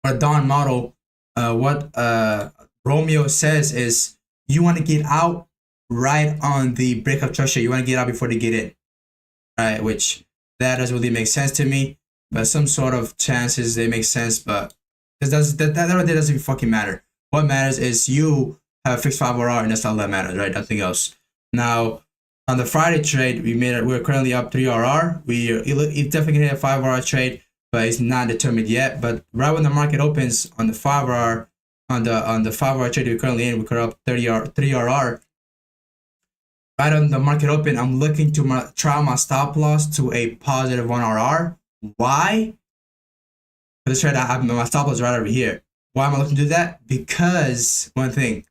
or dawn model, what Romeo says is you want to get out right on the breakup structure. You want to get out before they get in, right? Which that doesn't really make sense to me, but some sort of chances they make sense. But that doesn't fucking matter. What matters is you have a fixed 5 RR, and that's all that matters, right? Nothing else. Now on the Friday trade, we're currently up 3 RR. It's definitely hit a 5 RR trade, but it's not determined yet. But right when the market opens on the 5 RR, on the 5 RR trade we're currently in, we're up 3 RR. Right on the market open, I'm looking to try my stop loss to a positive 1 RR. Why? For this trade, I have my stop loss right over here. Why am I looking to do that? Because one thing,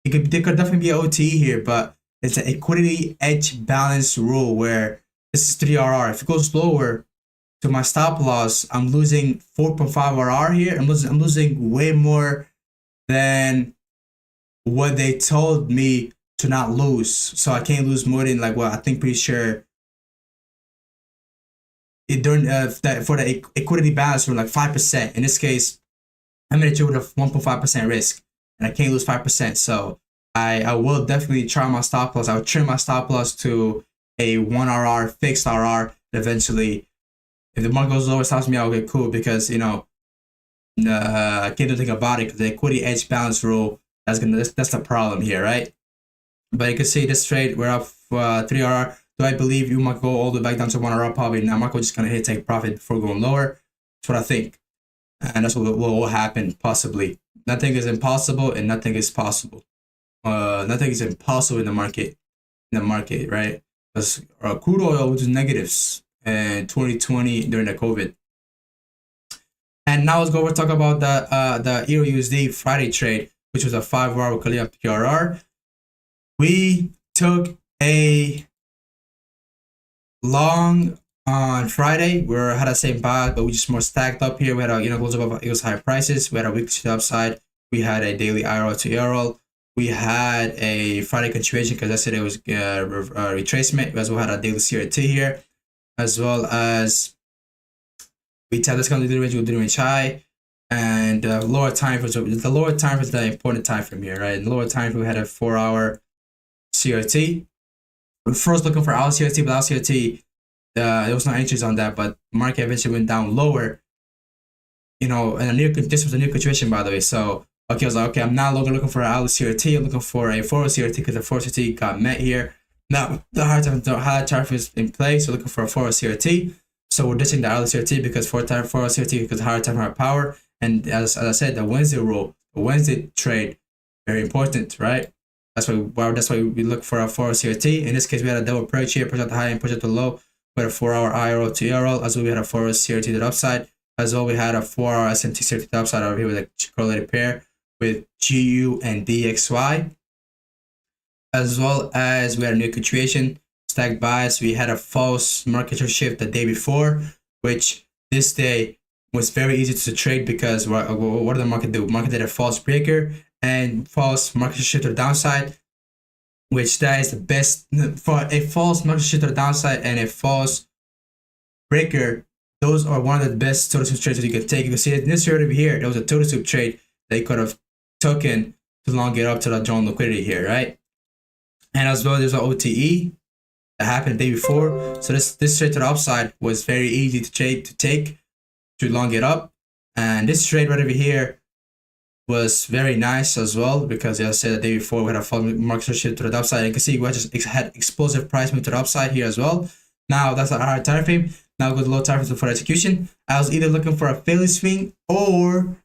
there could definitely be an OT here, but it's an equity edge balance rule where this is 3 RR. If it goes lower to my stop loss, I'm losing 4.5 RR here. I'm losing way more than what they told me to not lose. So I can't lose more than, like, well, I think pretty sure it during that for the equity balance rule, like 5%. In this case, I'm in a trade with a 1.5% risk, and I can't lose 5%. So I will definitely try my stop loss. I would trim my stop loss to a 1 RR, fixed RR. Eventually, if the market goes lower, it stops me out. Okay, cool, because I can't do anything about it because the equity edge balance rule. That's the problem here, right? But you can see this trade, we're up 3 RR. Do I believe you might go all the way back down to 1 RR? Probably not. Marco just gonna hit take profit before going lower. That's what I think, and that's what will happen possibly. Nothing is impossible, and nothing is possible. Nothing is impossible in the market. Right? Because crude oil was negatives in 2020 during the COVID. And now let's go over talk about the Euro USD Friday trade, which was a 5 hour with Kalia PRR. We took a long on Friday. We had the same buy, but we just more stacked up here. We had a close above Eagles higher prices. We had a weekly to the upside. We had a daily IRL to ERL. We had a Friday continuation because I said it was retracement. We also had a daily CRT here, as well as we tapped this kind of range with the range high, and lower time was the important time frame here, right? In the lower time frame, we had a 4 hour CRT. We're first looking for our CRT, but our CRT, there was no entries on that, but market eventually went down lower. And this was a new continuation, by the way. So okay, I was like, okay, I'm not looking for an CRT. I'm looking for a 4 CRT because the 4 CRT got met here. Now the higher tariff is in place. So looking for a 4 CRT. So we're ditching the early CRT because 4 CRT because higher time, higher power. And as I said, the Wednesday rule, the Wednesday trade, very important, right? That's why we look for a 4 CRT. In this case, we had a double approach here, push out the high and push out the low. We had a 4 hour IRL to ERL. As well, we had a 4 CRT to the upside. As well, we had a 4 hour SMT CRT to the upside over here with a correlated pair with GU and DXY. As well as we had a new continuation. Stacked bias, we had a false market shift the day before, which this day was very easy to trade because what did the market do? Market did a false breaker and false market shift to the downside, which that is the best for a false market shift to the downside and a false breaker. Those are one of the best total soup trades that you can take. You can see it in this trade over here. There was a total soup trade they could have taken to long get up to the drawn liquidity here, right? And as well, there's an OTE. Happened the day before, so this trade to the upside was very easy to take to long it up, and this trade right over here was very nice as well because as I said the day before we had a full market shift to the upside. And you can see we just had explosive price move to the upside here as well. Now that's a higher time frame. Now go to low time frame for execution. I was either looking for a failure swing or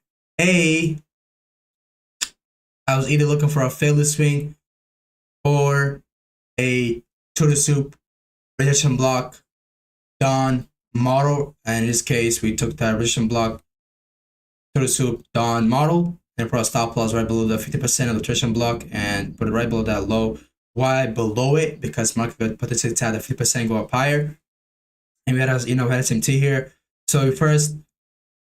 a total soup rejection block Dawn model, and in this case we took that rejection block total soup Dawn model and put a stop loss right below the 50% of the rejection block and put it right below that low. Why below it? Because market could potentially tap the 50% go up higher, and we had SMT here. So we first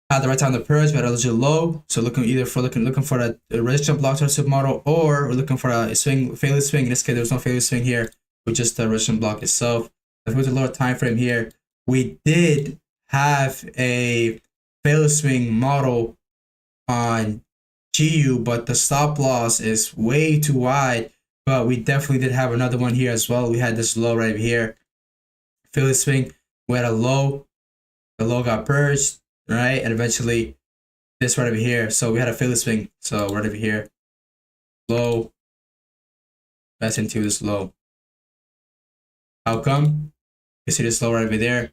had the right time to purge, we had a legit low. So looking for the rejection block total soup model, or we're looking for a failure swing. In this case, there was no failure swing here. With just the rejection block itself. If we go to the lower time frame here, we did have a failure swing model on GU, but the stop loss is way too wide. But we definitely did have another one here as well. We had this low right here, failure swing. We had a low, the low got purged, right, and eventually this right over here. So we had a failure swing. So right over here, low. That's into this low. Outcome, you see this low right over there,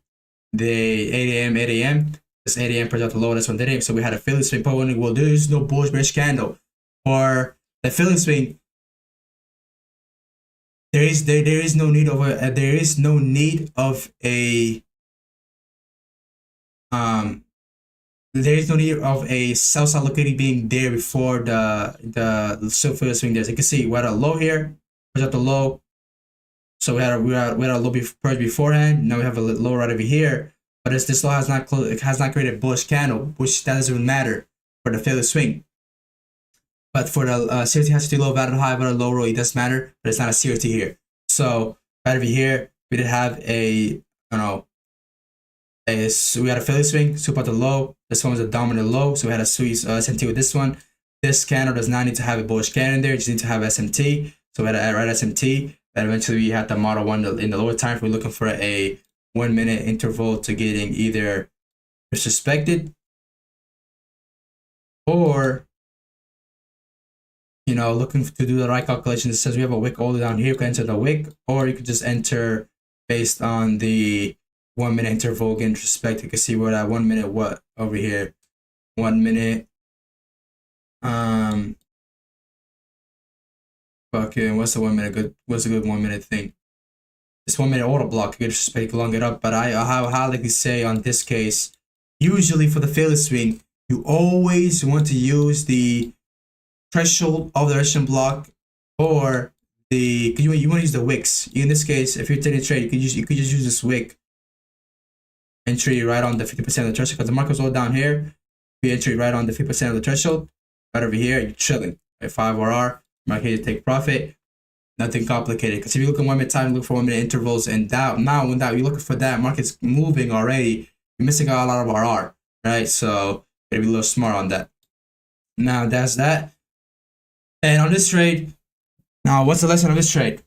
the 8 a.m. This 8 a.m. project low, this one didn't. So we had a failure swing. Probably well, there is no bullish bearish candle for the failure swing. There is no need of a sell side liquidity being there before the failure swing there. So you can see we had a low here, project the low. So we had a low purge beforehand. Now we have a low right over here, but this low has not created a bullish candle, which that doesn't even matter for the failure swing. But for the CRT has to do low value high, but a low roll, it does matter, but it's not a CRT here. So right over here, we did have we had a failure swing, super at the low. This one was a dominant low, so we had a sweet SMT with this one. This candle does not need to have a bullish candle in there; it just needs to have SMT. So we had a right SMT. And eventually we had the model one in the lower time frame. We're looking for a 1 minute interval to getting either disrespected or, you know, looking to do the right calculation. It says we have a wick all the way down here. You can enter the wick, or you could just enter based on the 1 minute interval getting disrespected. You can see we're at 1 minute what over here. 1 minute. Fucking what's the 1 minute good? What's a good 1 minute thing? This 1 minute auto block, you could just long it up. But I highly say on this case, usually for the failure swing, you always want to use the threshold of the Russian block, or the you want to use the wicks. In this case, if you're taking a trade, you could just use this wick entry right on the 50% of the threshold, because the market's all down here. You entry right on the 50% of the threshold, right over here, you're chilling at 5 RR. Market to take profit. Nothing complicated. Because if you look at 1 minute time, look for 1 minute intervals, and that now when that you're looking for that market's moving already, you're missing out a lot of RR, right? So gotta be a little smart on that. Now that's that. And on this trade, now what's the lesson of this trade?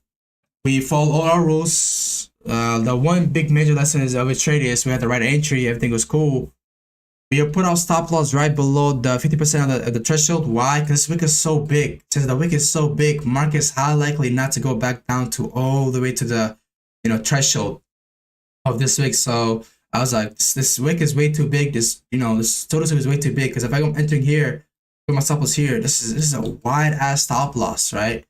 We follow all our rules. The one big major lesson is of this trade is we had the right entry, everything was cool. We put our stop loss right below the 50% of the threshold. Why? Because this wick is so big. Since the wick is so big, market is highly likely not to go back down to all the way to the threshold of this wick. So I was like, this wick is way too big. This this total is way too big. Because if I'm entering here, put my stop loss here, this is a wide ass stop loss, right?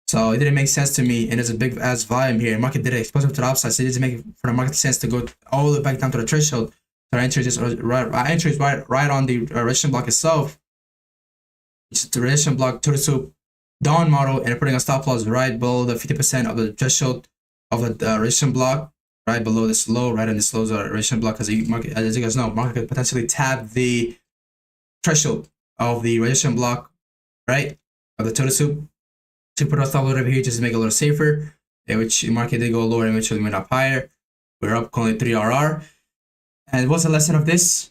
So it didn't make sense to me, and there's a big ass volume here. Market did it explosive to the upside, so it didn't make for the market sense to go all the way back down to the threshold. So our entry is right on the resistance block itself. It's the resistance block to the soup down model, and putting a stop loss right below the 50% of the threshold of the resistance block, right below this low, right on this low resistance block. As you guys know, market could potentially tap the threshold of the resistance block, right, of the total soup. To put a stop loss over here just to make it a little safer, in which market did go lower and eventually went up higher. We're up only 3 RR. And what's the lesson of this?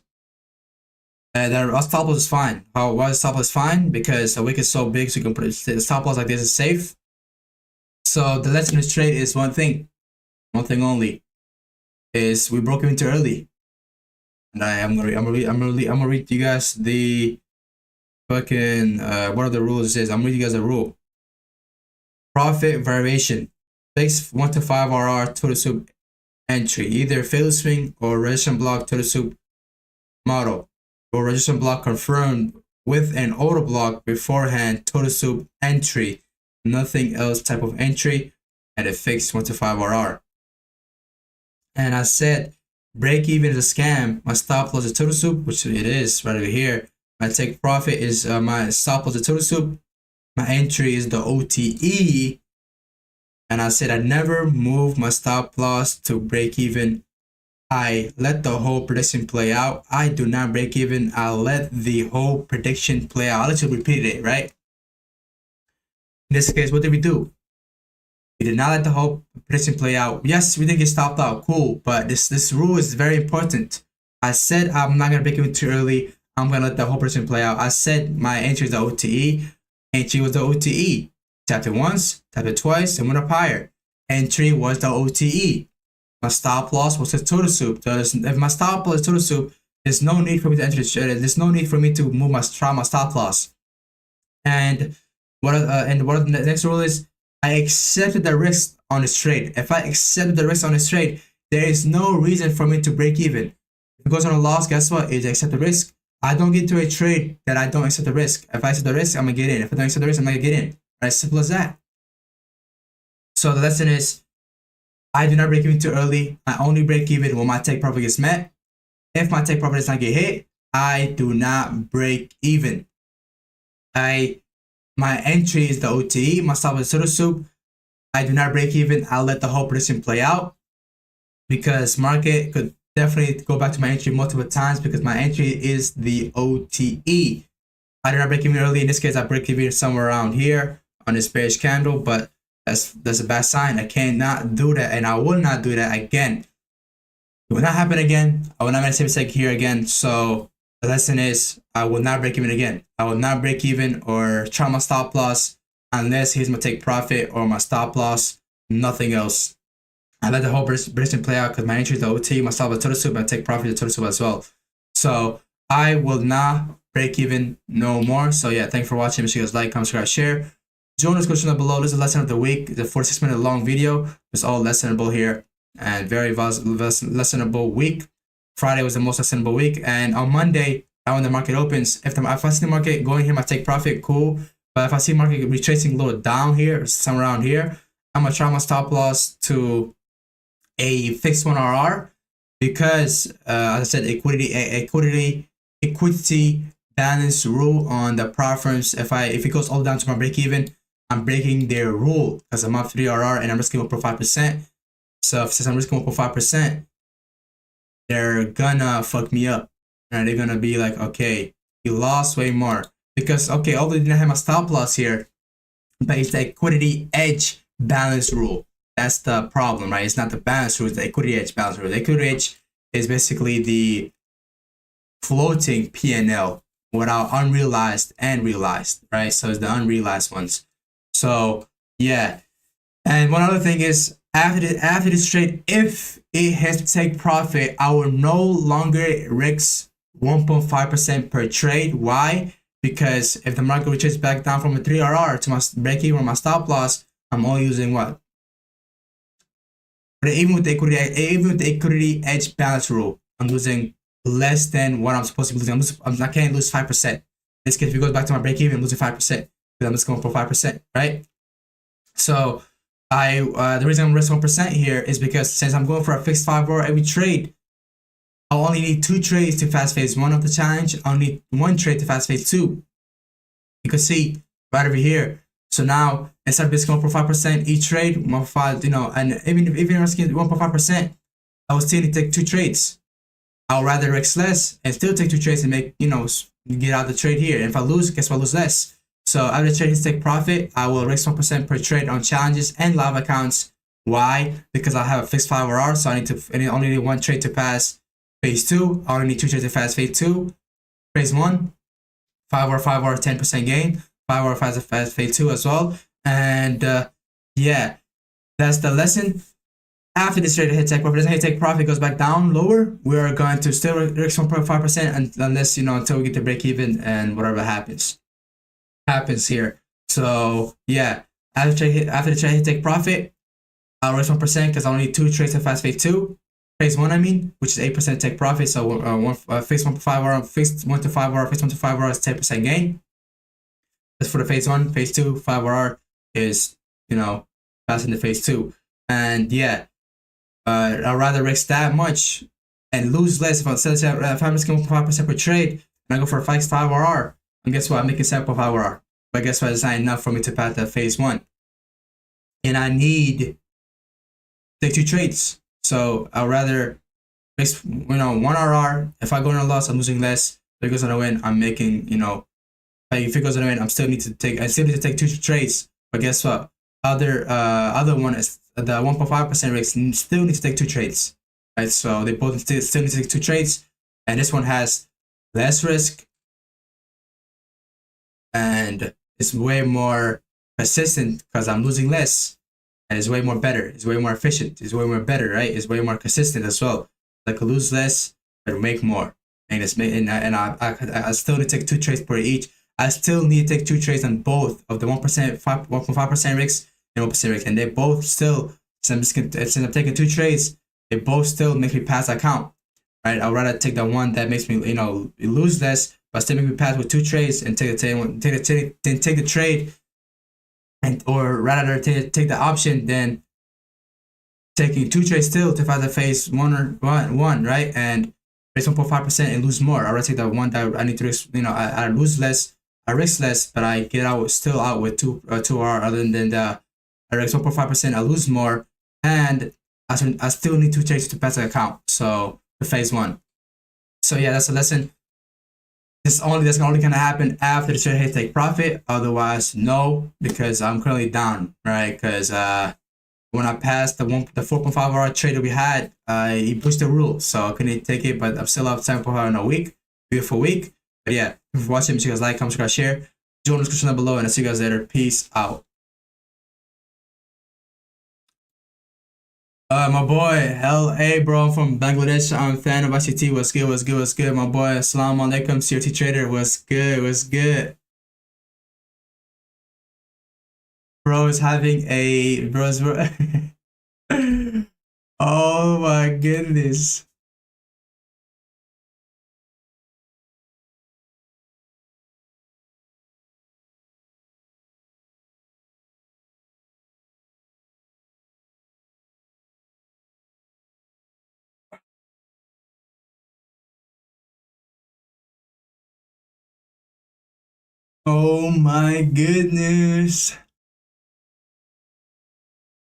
The stop loss is fine. Why is stop loss fine? Because the wick is so big, so you can put the stop loss like this is safe. So the lesson of this trade is one thing only, is we broke even too early. And I'm gonna read you guys the fucking what are the rules? It says I'm reading you guys a rule. Profit variation, fixed 1 to 5 RR total soup entry, either failure swing or resistance block to the soup model, or resistance block confirmed with an auto block beforehand total soup entry, nothing else type of entry, and a fixed 1 to 5 RR. And I said break even is a scam. My stop loss is total soup, which it is right over here. My take profit is my stop loss is total soup. My entry is the OTE. And I said I never move my stop loss to break even. I let the whole prediction play out. I do not break even. I let the whole prediction play out. I'll let you repeat it, right? In this case, what did we do? We did not let the whole prediction play out. Yes, we did get stopped out. Cool. But this rule is very important. I said I'm not going to break even too early. I'm going to let the whole prediction play out. I said my entry is the OTE. Entry was the OTE. Tapped it once, tapped it twice, and went up higher. Entry was the OTE. My stop loss was the total soup. So if my stop loss is total soup, there's no need for me to enter the trade. There's no need for me to move my stop loss. And what the next rule is, I accepted the risk on this trade. If I accepted the risk on this trade, there is no reason for me to break even. If it goes on a loss, guess what? It's accept the risk. I don't get into a trade that I don't accept the risk. If I accept the risk, I'm gonna get in. If I don't accept the risk, I'm not gonna get in. As simple as that. So the lesson is, I do not break even too early. I only break even when my take profit gets met. If my take profit does not get hit, I do not break even. My entry is the OTE. My stop is total soup. I do not break even. I'll let the whole prediction play out, because market could definitely go back to my entry multiple times, because my entry is the OTE. I did not break even early. In this case, I break even somewhere around here on this bearish candle, but that's a bad sign. I cannot do that, and I will not do that again. It will not happen again. I will not make the same mistake here again. So the lesson is, I will not break even again. I will not break even or try my stop loss unless here's my take profit or my stop loss. nothing else. I let the whole prediction play out because my entry is the OT, my stop at total soup, and I take profit at total soup as well. So I will not break even no more. So yeah, thanks for watching. Make sure you guys like, comment, subscribe, share. Join the description below. This is the lesson of the week. It's a 46-minute long video. It's all lessonable here and very lessonable week. Friday was the most lessonable week, and on Monday, when the market opens, if I see the market going here, I take profit, cool. But if I see market retracing a little down here, somewhere around here, I'm gonna try my stop loss to a fixed 1 RR because, as I said, equity balance rule on the prop firms. If it goes all down to my break even, I'm breaking their rule because I'm up 3 RR and I'm risking up for 5%. So since I'm risking up for 5%, they're gonna fuck me up, and they're gonna be like, okay, you lost way more because okay, although I didn't have my stop loss here, but it's the equity edge balance rule. That's the problem, right? It's not the balance rule, it's the equity edge balance rule. The equity edge is basically the floating P&L without unrealized and realized, right? So it's the unrealized ones. So yeah, and one other thing is after this trade, if it has to take profit, I will no longer risk 1.5% per trade. Why? Because if the market reaches back down from a 3 RR to my break even or my stop loss, I'm only using what? But even with the equity edge balance rule, I'm losing less than what I'm supposed to be losing. I can't lose 5%. In this case, if it goes back to my break even, I'm losing 5% because I'm just going for 5%, right? So the reason I'm risking 1% here is because since I'm going for a fixed 5 RR every trade, I'll only need 2 trades to fast phase 1 of the challenge. I'll need 1 trade to fast phase 2. You can see right over here. So now instead of just going for 5% each trade, 1.5, and even if risking 1.5%, I will still need to take 2 trades. I'll rather risk less and still take 2 trades and make, get out the trade here. And if I lose, guess what? I lose less. So after the trade is take profit, I will risk 1% per trade on challenges and live accounts. Why? Because I have a fixed 5 RR, so I only need 1 trade to pass phase 2. I only need 2 trades to pass phase 2. Phase 1, 5 RR, 10% gain. 5 RR fast phase 2 as well. And yeah, that's the lesson. After this trade hit take profit, doesn't hit take profit, goes back down lower, we're going to still risk 1.5% unless until we get to break even and whatever happens here. So yeah, after the trade hit take profit, I'll risk 1% because I only need 2 trades to fast phase 2. Phase 1, which is 8% take profit. So phase 1 to 5 RR, phase 1 to 5 RR, phase 1 to 5 RR is 10% gain. That's for the phase 1. Phase 2, 5 RR is passing the phase 2. And yeah, I'd rather risk that much and lose less if I'm just going for 5% per trade and I go for a fixed 5 RR. And guess what? I'm making 7.5 RR. But guess what? It's not enough for me to pass the phase 1. And I need to take 2 trades. So I'd rather risk 1 RR. If I go in a loss, I'm losing less. If it goes on a win, I'm making, if it goes on a win, I still need to take 2 trades. But guess what? Other one is the 1.5% risk still need to take 2 trades. Right? So they both still need to take 2 trades. And this one has less risk and it's way more persistent because I'm losing less, and it's way more better. It's way more efficient. It's way more better, right? It's way more consistent as well. I could lose less but make more, and I still need to take 2 trades per each. I still need to take 2 trades on both of the 1.5% risk and 1% risk, and they both still. Since I'm taking 2 trades, they both still make me pass account. Right? I'd rather take the one that makes me lose less, but still make me pass with 2 trades and take the trade, and or rather take the option than taking 2 trades still to find the phase 1 right, and raise 1.5% and lose more. I'd rather take the one that I need to risk. I lose less, I risk less, but I get still out with 2 R other than the I risk 1.5%, I lose more, and I still need 2 trades to pass the account. So the phase 1. So yeah, that's a lesson. That's only gonna happen after the trade hit take profit. Otherwise, no, because I'm currently down, right? Because when I passed the 4.5 RR trade that we had, he pushed the rule, so I couldn't take it. But I'm still up 7.5 in a week, beautiful week. But yeah, if you're watching, make sure you guys like, comment, subscribe, share. Join the description down below, and I'll see you guys later. Peace out. My boy, LA, bro, I'm from Bangladesh. I'm fan of ICT. What's good? What's good? What's good? My boy, Assalamu alaikum, CRT Trader. What's good? What's good? Bro is having a bro's. Oh my goodness. Oh my goodness.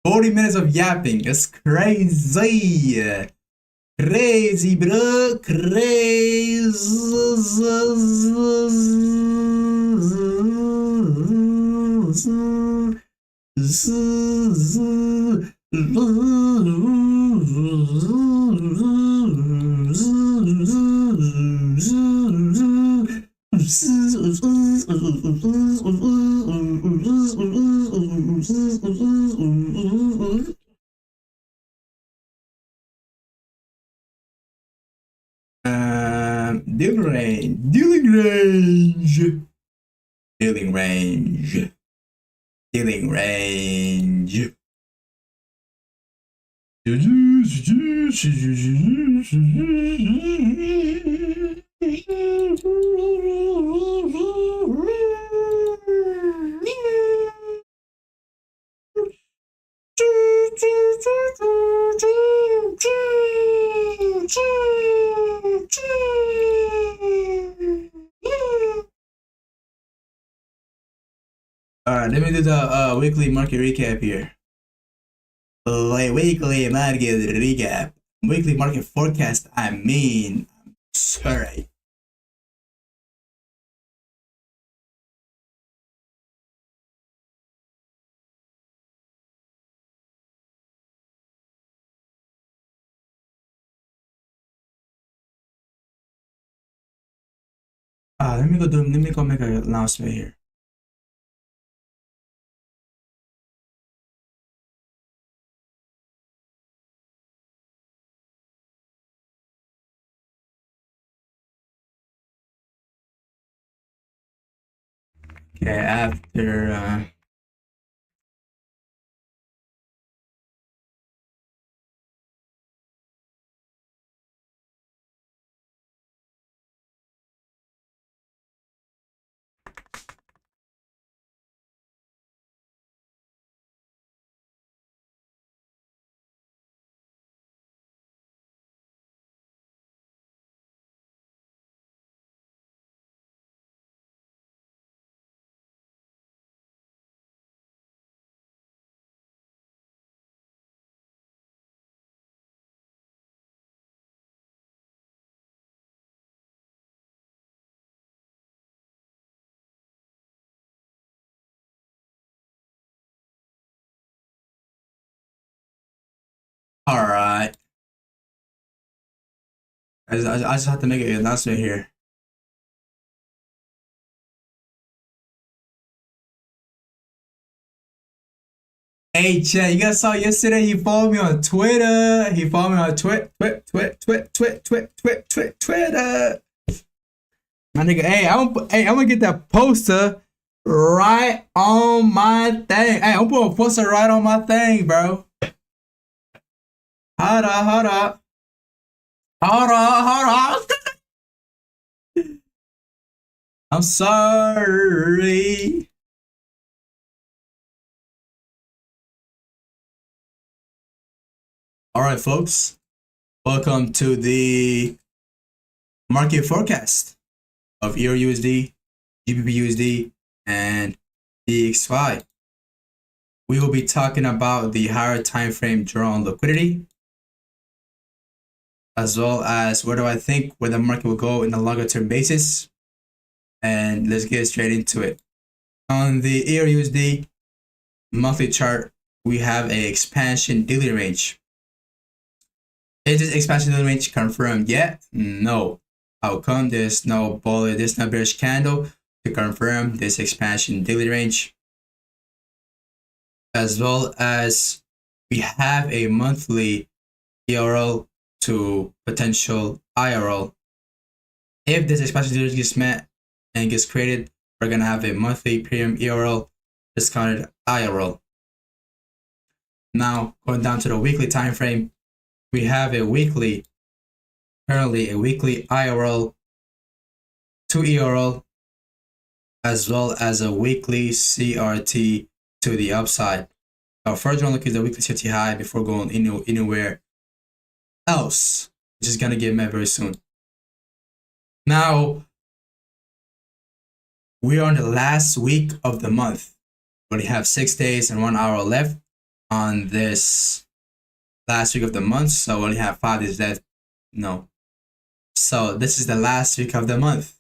40 minutes of yapping. It's crazy. Crazy, bro. Crazy. Dealing range. Dealing range. Dealing range. Dealing range. Alright, let me do the weekly market recap here. Weekly market recap. Weekly market forecast, I mean. Sorry. Let me go make an announcement here. Okay, after alright. I just have to make an announcement here. Hey, Chad, you guys saw yesterday he followed me on Twitter. He followed me on Twitter. My nigga, hey, I'm gonna get that poster right on my thing. Hey, I'm gonna put a poster right on my thing, bro. Hold up, hold up. Hold on, hold on. I'm sorry. All right, folks. Welcome to the market forecast of EURUSD, GBPUSD, and DXY. We will be talking about the higher time frame draw on liquidity, as well as where do I think where the market will go in a longer term basis. And let's get straight into it. On the EURUSD monthly chart, we have a expansion daily range. Is this expansion daily range confirmed yet? No. How come there's no bearish candle to confirm this expansion daily range? As well as we have a monthly ERL to potential IRL. If this expansion theory gets met and gets created, we're gonna have a monthly premium ERL discounted IRL. Now going down to the weekly time frame, we have a weekly, currently a weekly IRL to ERL, as well as a weekly CRT to the upside. Now first we're gonna look at the weekly CRT high before going anywhere else, which is gonna get met very soon. Now we are on the last week of the month. We only have 6 days and 1 hour left on this last week of the month, so we only have 5 days left. No. So this is the last week of the month.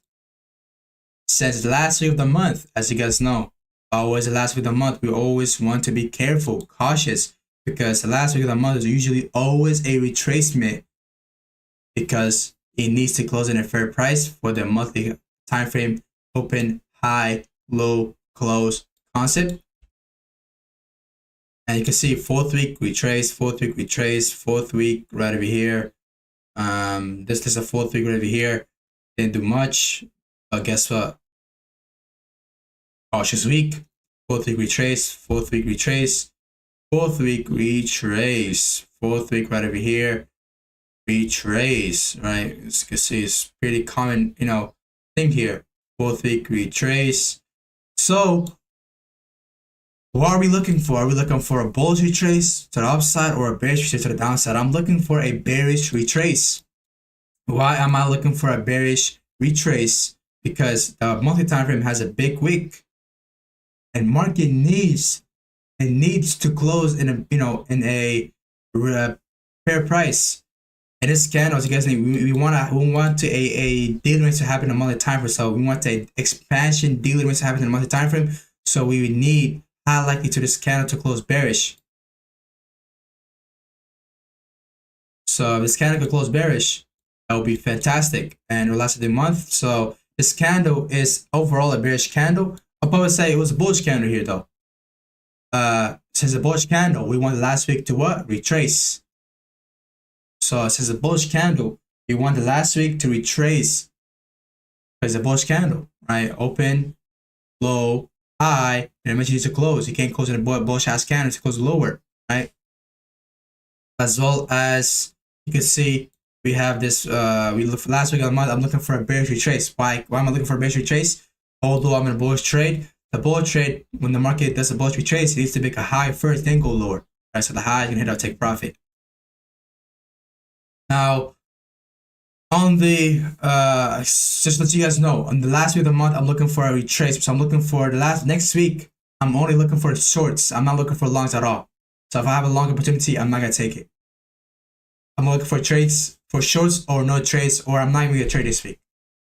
Since the last week of the month, as you guys know, always the last week of the month, we always want to be careful, cautious, because the last week of the month is usually always a retracement because it needs to close in a fair price for the monthly time frame, open, high, low, close concept. And you can see 4th week retrace, 4th week retrace, 4th week right over here. This is a 4th week right over here. Didn't do much, but guess what? Cautious week, 4th week retrace, 4th week retrace, 4th week retrace, 4th week right over here, retrace, right? As you can see, it's pretty common, thing here. 4th week retrace. So what are we looking for? Are we looking for a bullish retrace to the upside or a bearish retrace to the downside? I'm looking for a bearish retrace. Why am I looking for a bearish retrace? Because the monthly time frame has a big wick, and market needs to close in a fair price. And this candle, as you guys know, we want a daily range to happen in a monthly time frame. So we want an expansion daily range to happen in a monthly time frame. So we would need high likely to this candle to close bearish. So if this candle could close bearish, that would be fantastic and it will last the month. So this candle is overall a bearish candle. I'll probably say it was a bullish candle here though. Since a bullish candle, we want last week to what? Retrace. So since a bullish candle, we want the last week to retrace because a bullish candle, right? Open, low, high, and eventually needs to close. You can't close in a bullish ass candle to close lower, right? As well as you can see, we have this. We look for last week of the month. I'm looking for a bearish retrace. Why am I looking for a bearish retrace? Although I'm in a bullish trade, the bullish trade, when the market does a bullish retrace, it needs to make a high first, then go lower. Right? So the high you can hit out, take profit. Now, on the just let you guys know, on the last week of the month, I'm looking for a retrace. So I'm looking for the next week. I'm only looking for shorts. I'm not looking for longs at all. So if I have a long opportunity, I'm not gonna take it. I'm looking for trades for shorts or no trades, or I'm not even gonna trade this week.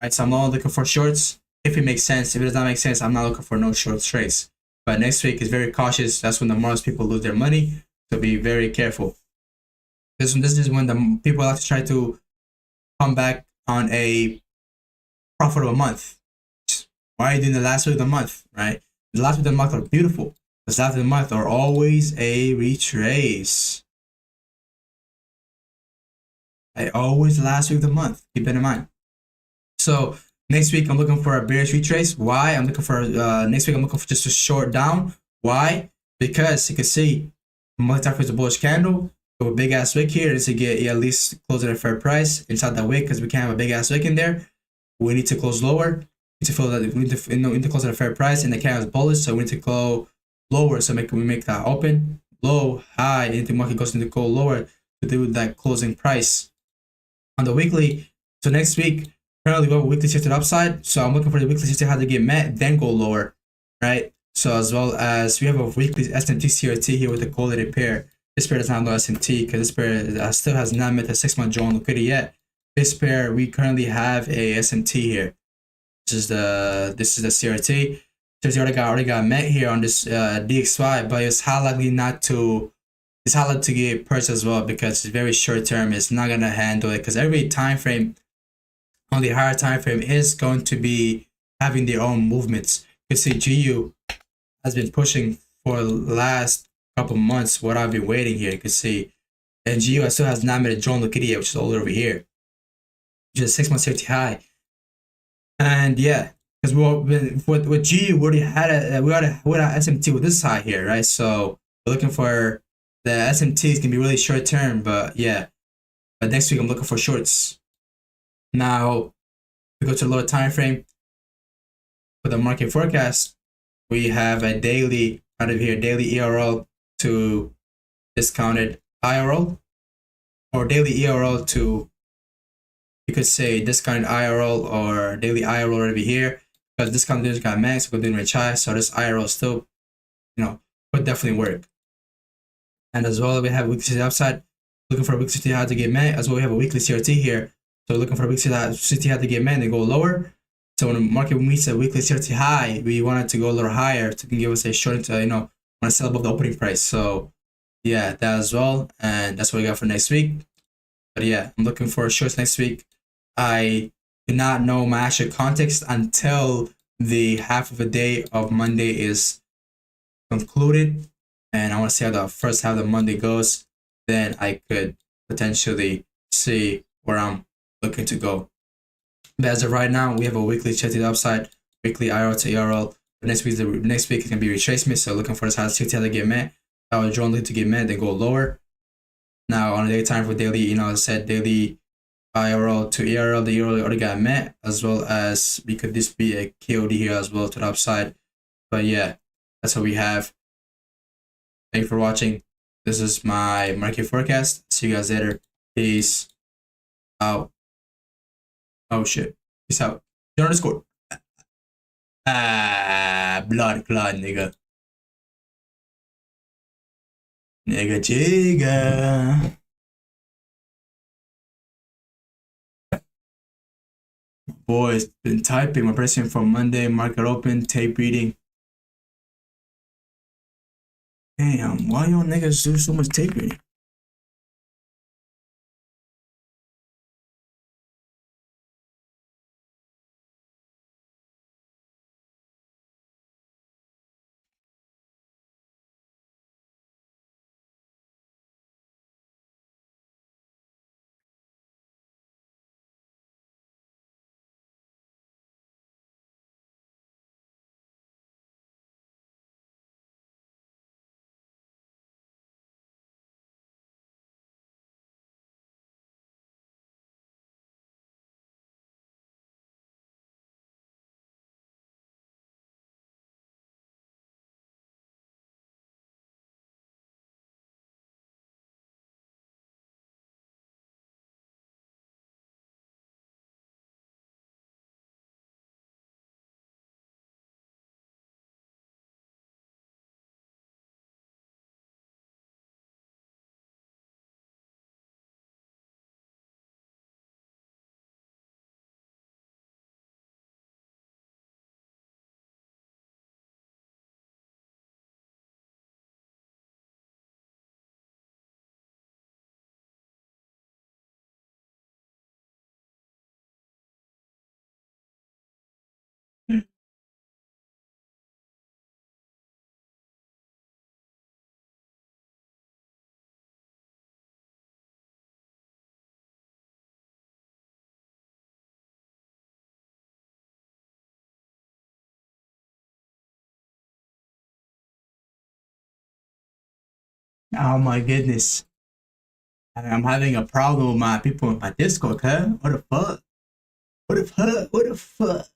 Right? So I'm only looking for shorts if it makes sense. If it does not make sense, I'm not looking for no short trades. But next week is very cautious. That's when the most people lose their money. So be very careful. This is when the people like to try to come back on a profitable month. Why are you doing the last week of the month, right? The last week of the month are beautiful. The last week of the month are always a retrace. Always the last week of the month. Keep that in mind. So next week I'm looking for a bearish retrace. Why? I'm looking for next week I'm looking for just a short down. Why? Because you can see monthly time frame is a bullish candle. A big ass wick here is to get at least close at a fair price inside that wick, because we can't have a big ass wick in there. We need to close lower. We need to feel that we need to close at a fair price, and the candle is bullish, so we need to go lower. So we make that open, low, high, and the market goes into go lower to do that closing price. On the weekly, so next week, currently we have a weekly shifted upside. So I'm looking for the weekly shifted how to get met, then go lower, right? So as well as we have a weekly SMT CRT here with a correlated pair. This pair does not have no SMT because this pair still has not met the 6-month Joe liquidity yet. This pair, we currently have a SMT here. This is the CRT. There's already got met here on this DXY, but it's highly likely to get purchased as well because it's very short term. It's not gonna handle it because every time frame on the higher time frame is going to be having their own movements. You can see GU has been pushing for the last couple months what I've been waiting here. You can see, and GU still has not made a joint liquidity, which is all over here, which is 6 month safety high. And yeah, because with GU we already had we had SMT with this high here, right? So we're looking for the SMT is gonna be really short term, but yeah. But next week I'm looking for shorts. Now we go to the lower time frame for the market forecast. We have a daily out of here, daily ERL to discounted IRL, or daily ERL to, you could say, discounted IRL or daily IRL over here, because discounted got max, we're doing rich high, so this IRL still, would definitely work. And as well, we have weekly CT upside, looking for a weekly CT high to get met. As well, we have a weekly CRT here, so looking for a weekly CT high to get met and go lower. So when the market meets a weekly CRT high, we want it to go a little higher to give us a short, want to sell above the opening price. So yeah, that as well, and that's what we got for next week. But yeah, I'm looking for shorts next week. I do not know my actual context until the half of a day of Monday is concluded, and I want to see how the first half of Monday goes. Then I could potentially see where I'm looking to go. But as of right now, we have a weekly check to the upside, weekly IRL to ERL. The next week is gonna be retracement, so looking for this high 60 to get met. I would join to get met, then go lower. Now on the daytime for daily, I said daily IRL to ERL, the ERL already got met, as well as we could this be a KOD here as well to the upside. But yeah, that's what we have. Thank you for watching. This is my market forecast. See you guys later. Peace out. Oh shit. Peace out. Join our Discord. Blood clot, nigga. Nigga jigga. Boys, been typing my pressing from Monday, market open, tape reading. Damn, why y'all niggas do so much tape reading? Oh my goodness. I'm having a problem with my people in my Discord, huh? What the fuck? What the fuck? What the fuck?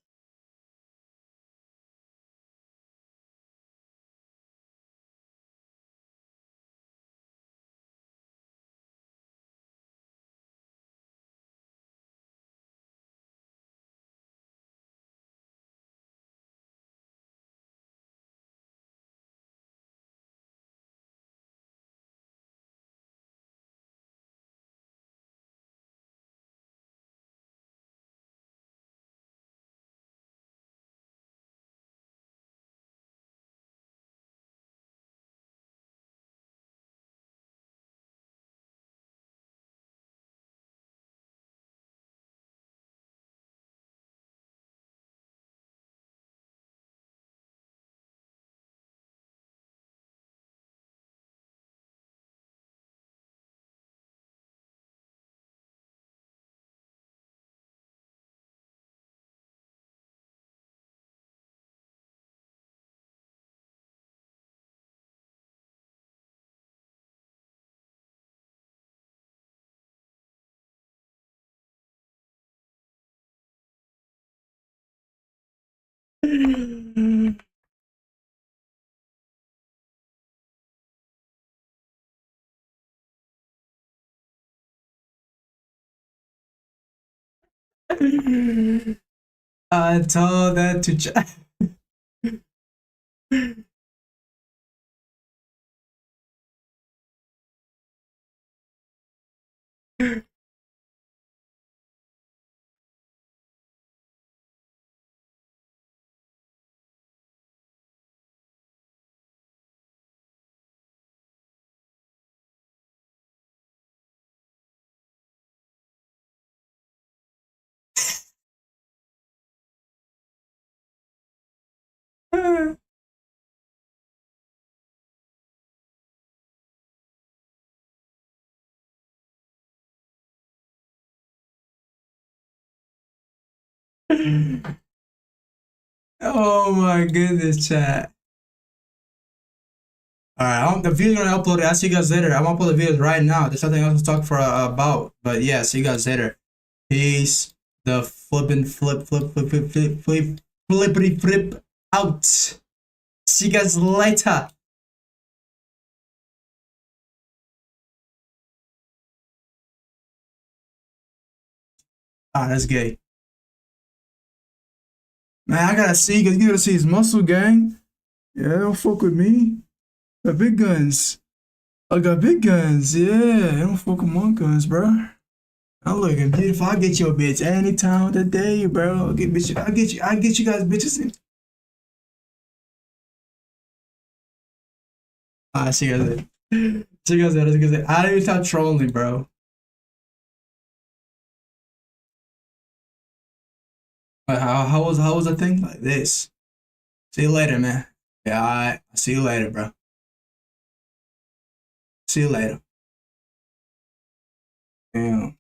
I told that to chat. Oh my goodness, chat. Alright, the video gonna upload it. I'll see you guys later. I'm gonna upload the videos right now. There's something else to talk for about. But yeah, see you guys later. Peace. The flipping flippity flip out. See you guys later. Ah, that's gay. Man, I gotta see you gotta see his muscle, gang. Yeah, don't fuck with me. The big guns. I got big guns. Yeah, I don't fuck with my guns, bro. I'm looking beautiful. I'll get you a bitch any time of the day, bro. I get you guys bitches in. Ah, see you guys later. See you guys later. See you guys later. I didn't even start trolling, bro. Like, how was the thing? Like this. See you later, man. Yeah, alright. I'll see you later, bro. See you later. Damn.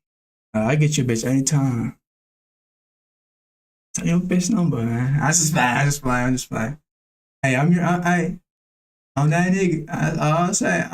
I get you a bitch anytime. Tell your bitch number, man. I just playing. I just playing. I'm just playing. Hey, I'm that nigga. I say.